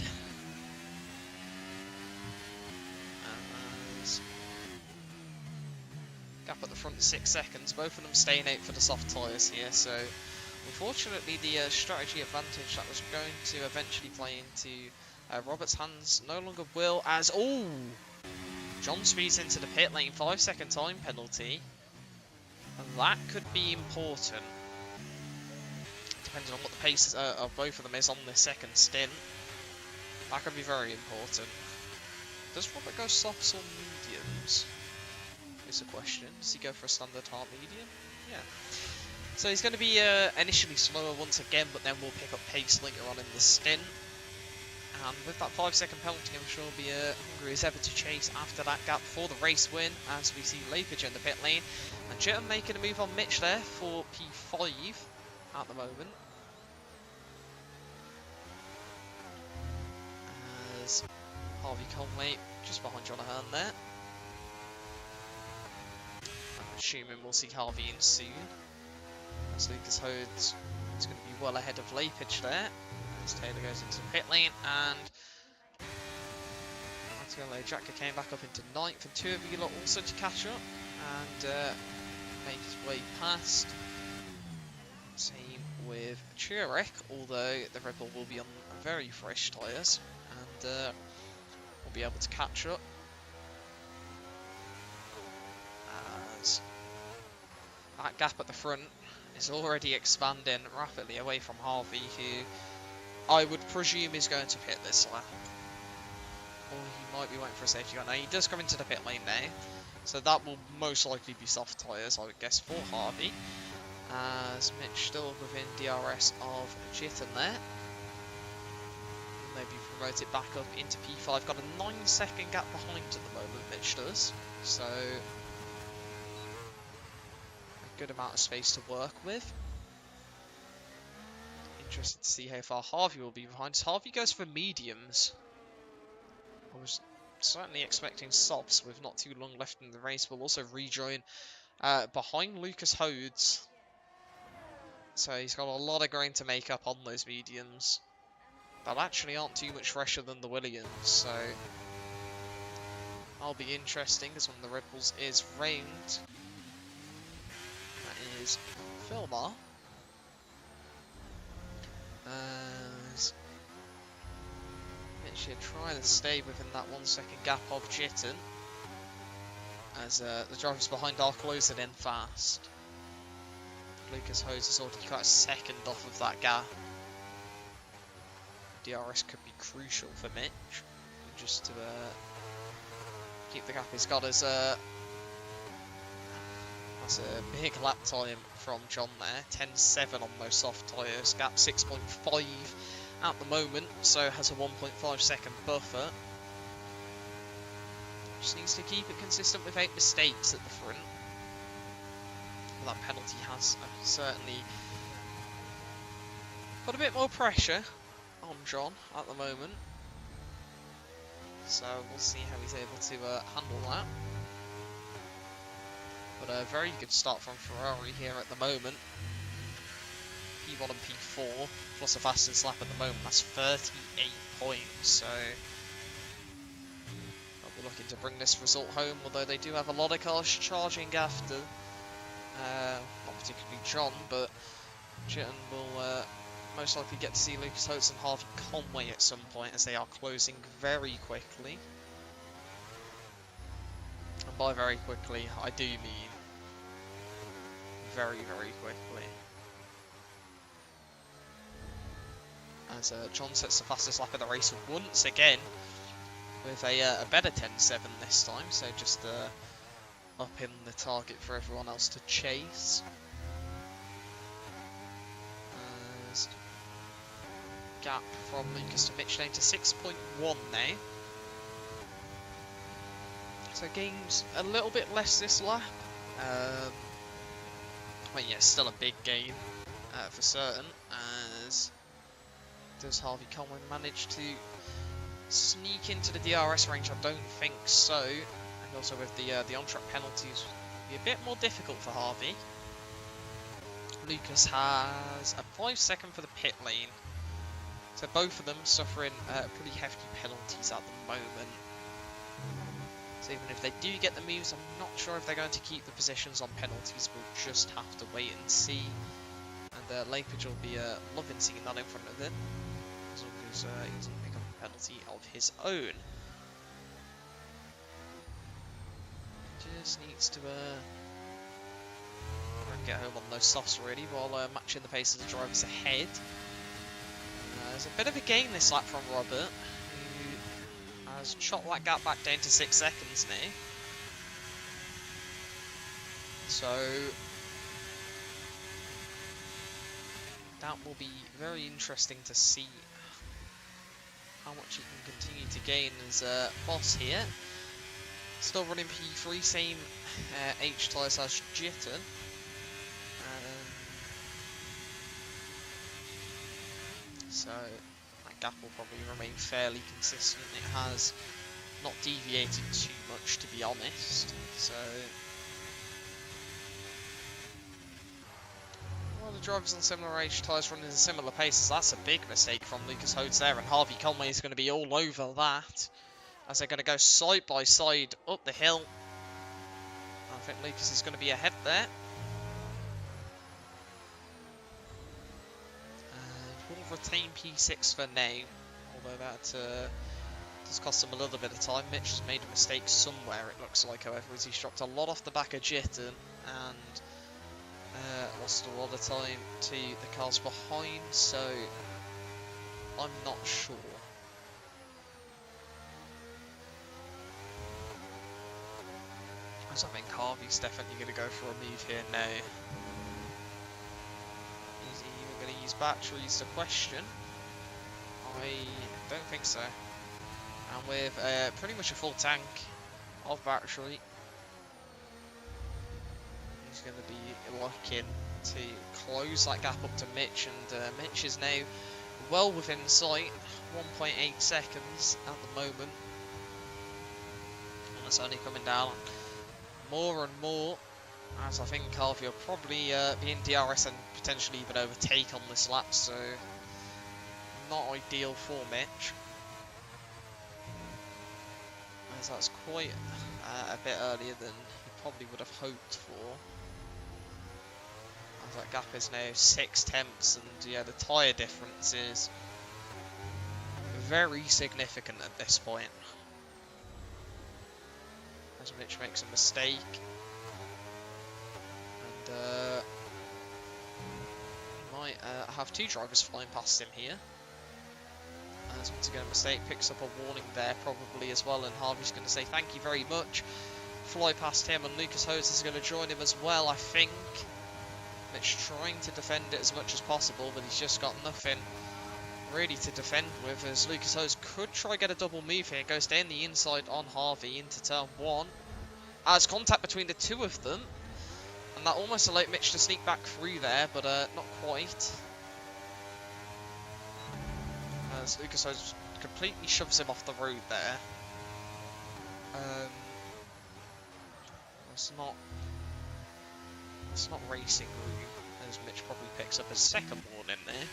A: And gap at the front 6 seconds, both of them staying out for the soft tyres here, so unfortunately, the strategy advantage that was going to eventually play into Robert's hands no longer will, as John speeds into the pit lane, 5-second time penalty, and that could be important, depending on what the pace of both of them is on the second stint. That could be very important. Does Robert go softs or mediums? Is the question. Does he go for a standard hard medium? Yeah. So he's going to be initially slower once again, but then we'll pick up pace later on in the stint. And with that 5-second penalty, I'm sure he'll be hungry as ever to chase after that gap for the race win, as we see Lapage in the pit lane. And Jitten making a move on Mitch there for P5 at the moment. As Harvey Conway just behind John Ahern there. I'm assuming we'll see Harvey in soon. As Lucas Hodes is going to be well ahead of Lapage there. As Taylor goes into the pit lane, and Jacker came back up into 9th, and 2 of you lot also to catch up and make his way past. Same with Churek, although the Red Bull will be on very fresh tyres, and we'll be able to catch up. As that gap at the front is already expanding rapidly away from Harvey, who I would presume is going to pit this lap. Or he might be waiting for a safety car. Now he does come into the pit lane now, so that will most likely be soft tyres, I would guess, for Harvey. As Mitch still within DRS of Jitten there. Maybe promote it back up into P5. Got a 9-second gap behind at the moment, Mitch does. So a good amount of space to work with. Interested to see how far Harvey will be behind. So Harvey goes for mediums. I was certainly expecting softs with not too long left in the race. We'll also rejoin behind Lucas Hodes. So he's got a lot of ground to make up on those mediums. That actually aren't too much fresher than the Williams. So that'll be interesting as one of the Red Bulls is round. That is Filmar. Mitch trying to stay within that 1-second gap of Jitten, as the drivers behind are closing in fast. Lucas Hose has already got a second off of that gap. DRS could be crucial for Mitch, just to keep the gap he's got. As that's a big lap time from John there, 10.7 on those soft tyres, gap 6.5 at the moment, so has a 1.5 second buffer. Just needs to keep it consistent without mistakes at the front. Well, that penalty has certainly put a bit more pressure on John at the moment, so we'll see how he's able to handle that. But a very good start from Ferrari here at the moment. P1 and P4, plus the fastest lap at the moment, that's 38 points, so they'll be looking to bring this result home, although they do have a lot of cars charging after. Not particularly John, but Jitten will most likely get to see Lucas Holtz and Harvey Conway at some point, as they are closing very quickly. And by very quickly, I do mean very, very quickly. As John sets the fastest lap of the race once again, with a better 10.7 this time, so just up in the target for everyone else to chase. As gap from Lucas to Mitch down to 6.1 now. So gains a little bit less this lap. Well, yeah, still a big gain for certain. As does Harvey Conway manage to sneak into the DRS range? I don't think so. And also with the on-track penalties, be a bit more difficult for Harvey. Lucas has a 5-second for the pit lane. So both of them suffering pretty hefty penalties at the moment. So even if they do get the moves, I'm not sure if they're going to keep the positions on penalties. We'll just have to wait and see. And Lapage will be loving seeing that in front of him, as long as he doesn't pick up a penalty of his own. Just needs to get home on those softs really, while matching the pace of the drivers ahead. There's a bit of a gain this lap from Robert, who has chopped that gap back down to 6 seconds now. So that will be very interesting to see how much he can continue to gain as boss here. Still running P3, same H tyres as Jitten. So that gap will probably remain fairly consistent. It has not deviated too much, to be honest. So well, the drivers on similar H tyres running at similar paces. That's a big mistake from Lucas Hodes there, and Harvey Conway is going to be all over that as they're going to go side by side up the hill. I think Lucas is going to be ahead there. We'll retain P6 for now, although that does cost him a little bit of time. Mitch has made a mistake somewhere, it looks like, however, as he's dropped a lot off the back of Jitten and lost a lot of time to the cars behind, so I'm not sure. I think Harvey's definitely going to go for a move here now. Is he even going to use batteries to question? I don't think so. And with pretty much a full tank of battery, he's going to be looking to close that gap up to Mitch, and Mitch is now well within sight, 1.8 seconds at the moment. And it's only coming down more and more, as I think Harvey will probably be in DRS and potentially even overtake on this lap, so not ideal for Mitch. As that's quite a bit earlier than he probably would have hoped for. As that gap is now 6 tenths, and yeah, the tyre difference is very significant at this point. As Mitch makes a mistake, and he might have two drivers flying past him here. As once again a mistake, picks up a warning there probably as well, and Harvey's going to say thank you very much. Fly past him, and Lucas Hose is going to join him as well, I think. Mitch trying to defend it as much as possible, but he's just got nothing really to defend with, as Lucas Hose could try get a double move here. Goes down the inside on Harvey into turn 1. As contact between the two of them, and that almost allowed Mitch to sneak back through there, but not quite. As Lucas Hose completely shoves him off the road there. It's not racing room, as Mitch probably picks up a second warning there.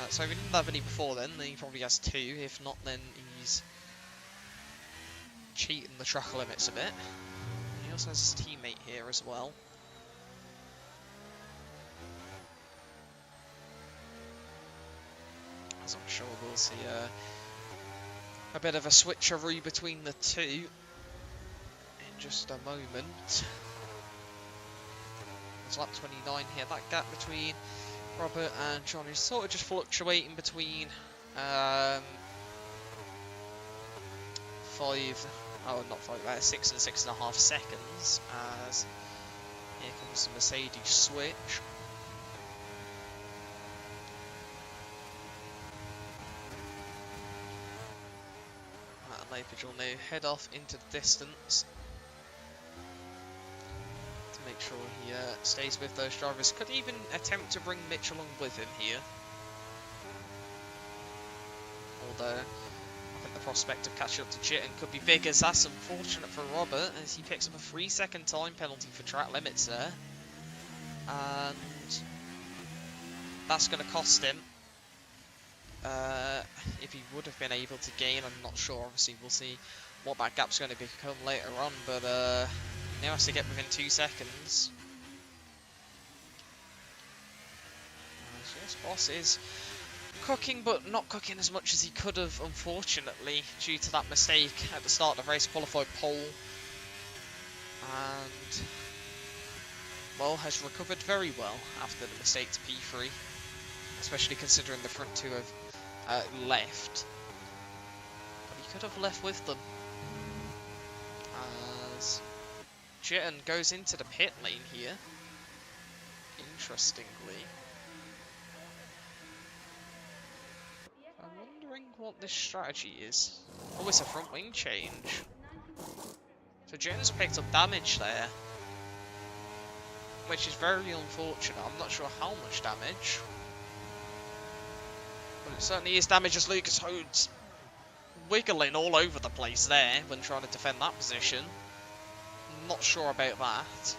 A: So if he didn't have any before then he probably has 2. If not, then he's cheating the track limits a bit. He also has his teammate here as well. As I'm sure we'll see a bit of a switcheroo between the two in just a moment. It's lap 29 here. That gap between Robert and John is sort of just fluctuating between 6 and 6.5 seconds, as here comes the Mercedes switch. Lapage will now head off into the distance to make sure he stays with those drivers. Could even attempt to bring Mitch along with him here. Although I think the prospect of catching up to Jitten could be big, as that's unfortunate for Robert, as he picks up a 3-second time penalty for track limits there. And that's going to cost him. If he would have been able to gain, I'm not sure. Obviously, we'll see what that gap's going to become later on, but he now has to get within 2 seconds. Yes, Boss is cooking, but not cooking as much as he could have, unfortunately, due to that mistake at the start of the race. Qualified pole, and well, has recovered very well after the mistake to P3, especially considering the front two have left. But he could have left with them, as Jitten goes into the pit lane here, interestingly. what this strategy is. Oh, it's a front wing change. So Jones picked up damage there, which is very unfortunate. I'm not sure how much damage, but it certainly is damage as Lucas Hode's wiggling all over the place there when trying to defend that position. I'm not sure about that.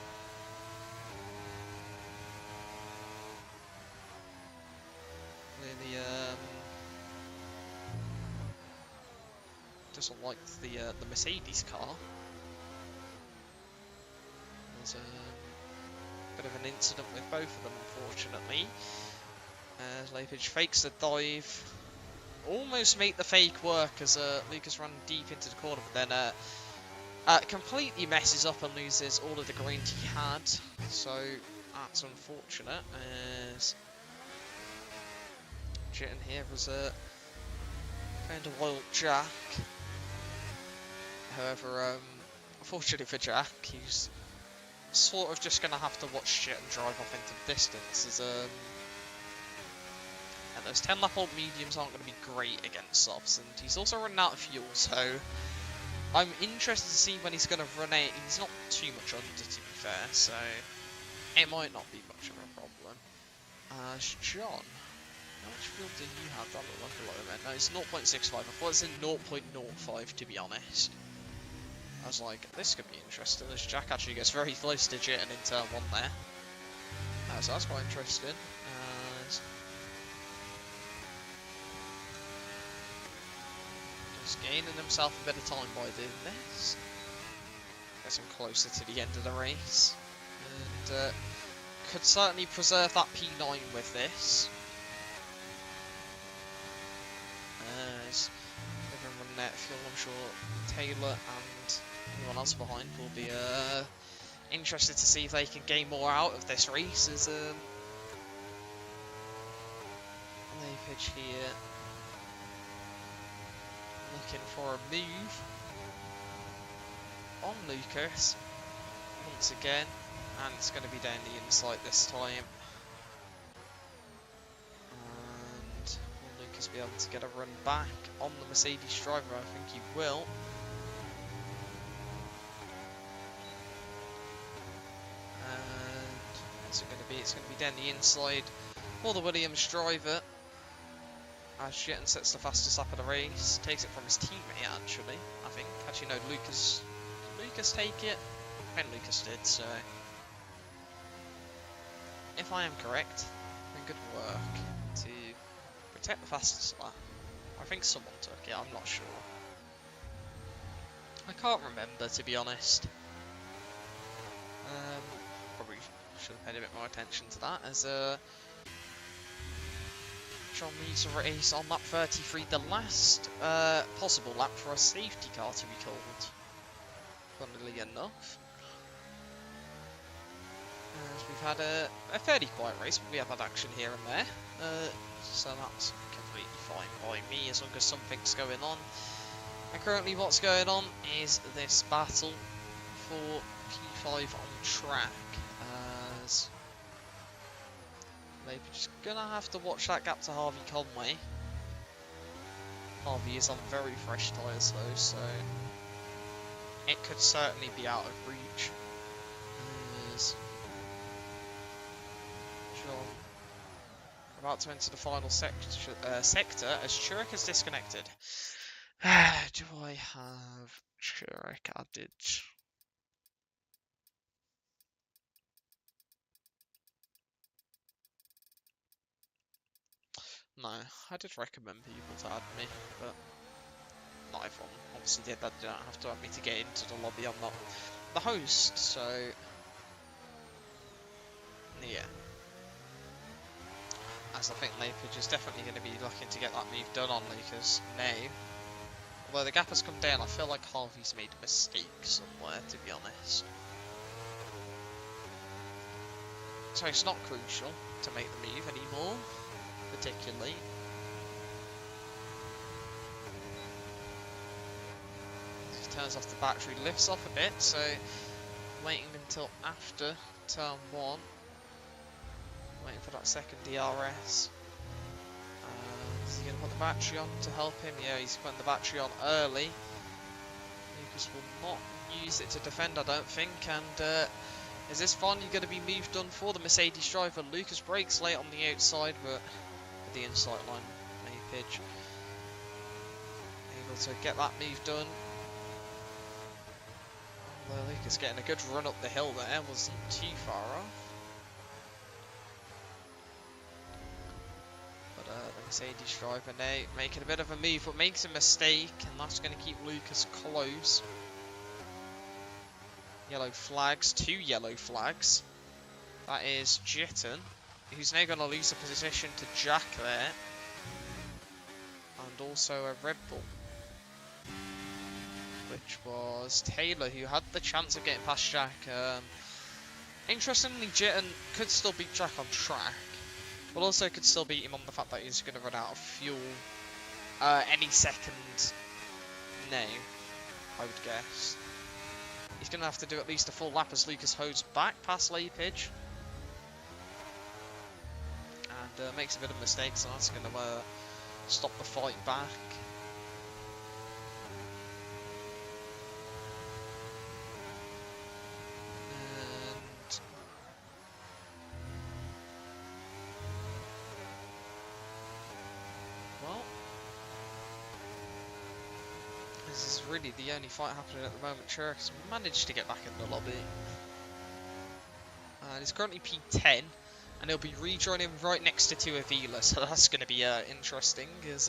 A: Really, doesn't like the Mercedes car. There's a bit of an incident with both of them, unfortunately. Lepage fakes the dive. Almost make the fake work as Lucas ran deep into the corner, but then completely messes up and loses all of the ground he had. So that's unfortunate. As Jitten here was found a wild Jack. However, unfortunately for Jack, he's sort of just going to have to watch Jitten drive off into the distance. As and those 10 lap old mediums aren't going to be great against softs, and he's also running out of fuel, so I'm interested to see when he's going to run out. He's not too much under, to be fair, so it might not be much of a problem. John, how much fuel do you have? That looked like a low man. No, it's 0.65. I thought it was in 0.05, to be honest. I was like, this could be interesting, as Jack actually gets very close to Jitten in turn 1 there. So that's quite interesting. Just gaining himself a bit of time by doing this. Gets him closer to the end of the race. And could certainly preserve that P9 with this. As everyone running out of fuel, I'm sure Taylor and anyone else behind will be interested to see if they can gain more out of this race. As Lepage here looking for a move on Lucas once again, and it's going to be down the inside this time. And will Lucas be able to get a run back on the Mercedes driver? I think he will. And what's it going to be? It's going to be down the inside for the Williams driver. As Jitten sets the fastest lap of the race, takes it from his teammate actually, I think. Actually no, did Lucas take it? I think Lucas did, so if I am correct, then good work to protect the fastest lap. I think someone took it, I'm not sure. I can't remember, to be honest. Probably should have paid a bit more attention to that, as John leads a race on lap 33, the last possible lap for a safety car to be called, funnily enough. As we've had a fairly quiet race, but we have had action here and there, so that's completely fine by me as long as something's going on. And currently what's going on is this battle for P5 on track, as Lepage is going to have to watch that gap to Harvey Conway. Harvey is on very fresh tyres though, so it could certainly be out of reach. As John about to enter the final sector as Churek is disconnected. Do I have Churek added? No, I did recommend people to add me, but not everyone obviously did that. They don't have to add me to get into the lobby. I'm not the host, so yeah. As I think Lepage is definitely going to be looking to get that move done on Lucas now. Although the gap has come down, I feel like Harvey's made a mistake somewhere, to be honest. So it's not crucial to make the move anymore, particularly. He turns off the battery, lifts off a bit, so waiting until after turn 1. Waiting for that second DRS. Is he going to put the battery on to help him. Yeah, he's putting the battery on early. Lucas will not use it to defend, I don't think. And is this finally going to be moved on for the Mercedes driver? Lucas brakes late on the outside, but with the inside line Lapage able to get that move done. Although Lucas getting a good run up the hill there, wasn't too far off. But the Mercedes driver now making a bit of a move, but makes a mistake, and that's going to keep Lucas close. Yellow flags, 2 yellow flags. That is Jitten, who's now going to lose the position to Jack there. And also a Red Bull, which was Taylor, who had the chance of getting past Jack. Interestingly, Jitten could still beat Jack on track, but also could still beat him on the fact that he's going to run out of fuel any second now, I would guess. He's going to have to do at least a full lap as Lucas hodes back past Lapage. And makes a bit of a mistake, so that's going to stop the fight back. And well, this is really the only fight happening at the moment. Chiric's managed to get back in the lobby. And he's currently P10, and he'll be rejoining right next to Avila, so that's going to be interesting, as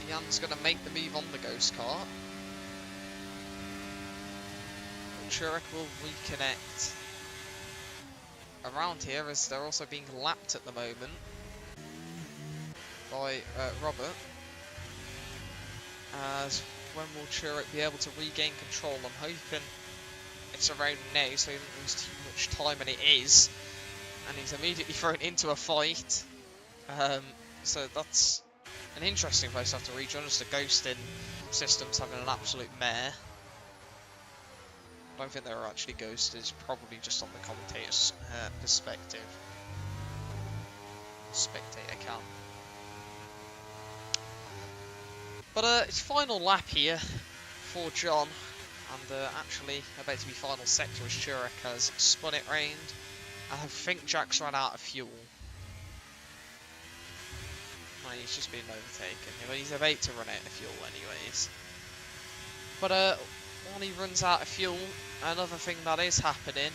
A: Jan's going to make the move on the Ghost Kart. Chiric will reconnect around here, as they're also being lapped at the moment by Robert. As when will Chiric be able to regain control? I'm hoping it's around now, so he doesn't lose too much time, and it is. And he's immediately thrown into a fight. So that's an interesting place to have to rejoin, as the ghosting system's having an absolute mare. I don't think they were actually ghosted, it's probably just on the commentator's perspective. Spectator cam. But it's final lap here for John, and actually about to be final sector as Chiric has spun it round. I think Jack's run out of fuel. No, he's just been overtaken. But he's about to run out of fuel anyways. But while he runs out of fuel, another thing that is happening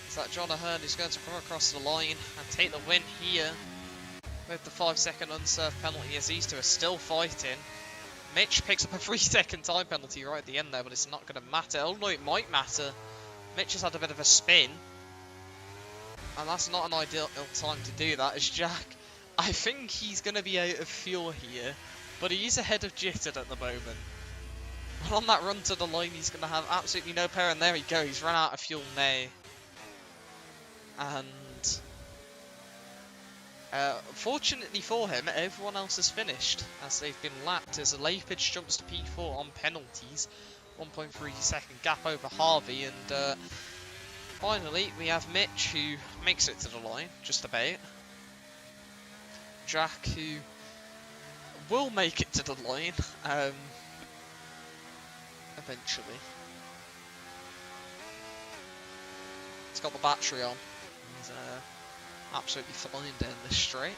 A: is that John Ahern is going to come across the line and take the win here with the 5-second unserved penalty, as these two are still fighting. Mitch picks up a 3-second time penalty right at the end there, but it's not going to matter. Although it might matter. Mitch has had a bit of a spin. And that's not an ideal time to do that, as Jack, I think he's going to be out of fuel here, but he is ahead of Jittered at the moment. And on that run to the line, he's going to have absolutely no power, and there he goes, he's run out of fuel now. And fortunately for him, everyone else has finished, as they've been lapped, as Lapage jumps to P4 on penalties, 1.3 second gap over Harvey, and finally, we have Mitch, who makes it to the line, just about. Jack, who will make it to the line, eventually. He's got the battery on. He's absolutely flying down this straight.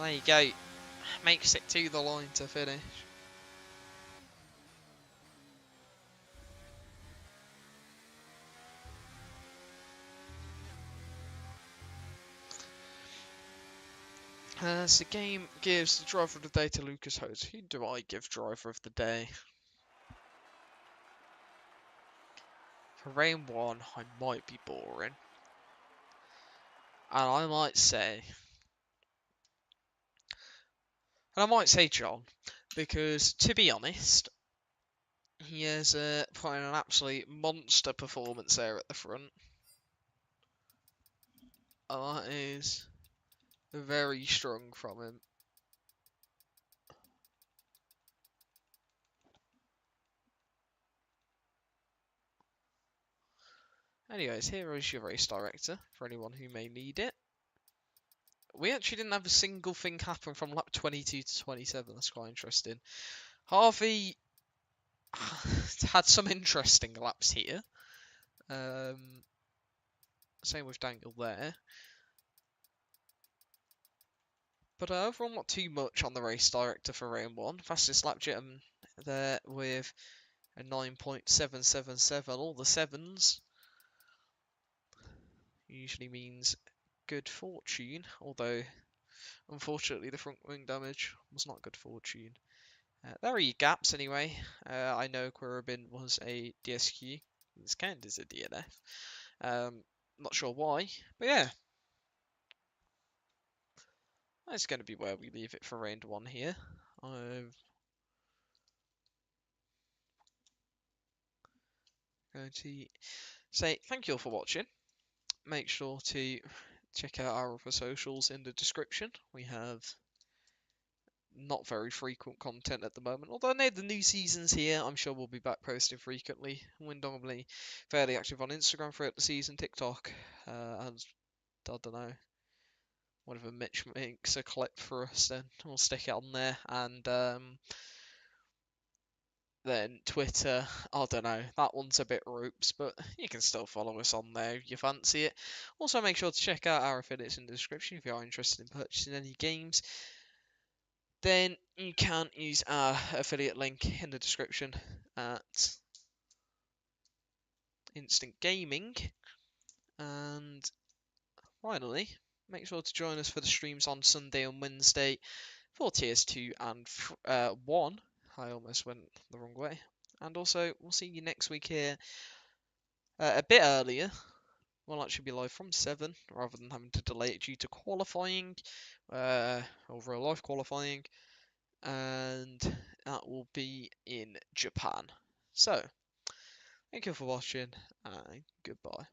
A: There you go. Makes it to the line to finish. As the game gives the driver of the day to Lucas Hose. Who do I give driver of the day? For round 1, I might be boring. And I might say John. Because, to be honest, he has put in an absolute monster performance there at the front. And that is very strong from him. Anyways, here is your race director for anyone who may need it. We actually didn't have a single thing happen from lap 22 to 27. That's quite interesting. Harvey had some interesting laps here. Same with Dangle there. But overall, not too much on the race director for round 1. Fastest lap Jim there with a 9.777. All the 7s usually means good fortune, although unfortunately the front wing damage was not good fortune. There are your gaps anyway. I know Quirabin was a DSQ. It's counted as a DNF. Not sure why, but yeah. That's going to be where we leave it for round 1 here. I'm going to say thank you all for watching. Make sure to check out our other socials in the description. We have not very frequent content at the moment, although now the new season's here, I'm sure we'll be back posting frequently. We're normally fairly active on Instagram throughout the season, TikTok, and I don't know, whenever Mitch makes a clip for us, then we'll stick it on there, and then Twitter, I don't know, that one's a bit ropes, but you can still follow us on there if you fancy it. Also, make sure to check out our affiliates in the description if you are interested in purchasing any games. Then you can use our affiliate link in the description at Instant Gaming. And finally, make sure to join us for the streams on Sunday and Wednesday for Tiers 2 and 1. I almost went the wrong way. And also, we'll see you next week here a bit earlier. We'll actually be live from 7 rather than having to delay it due to qualifying, over a live qualifying. And that will be in Japan. So, thank you for watching, and goodbye.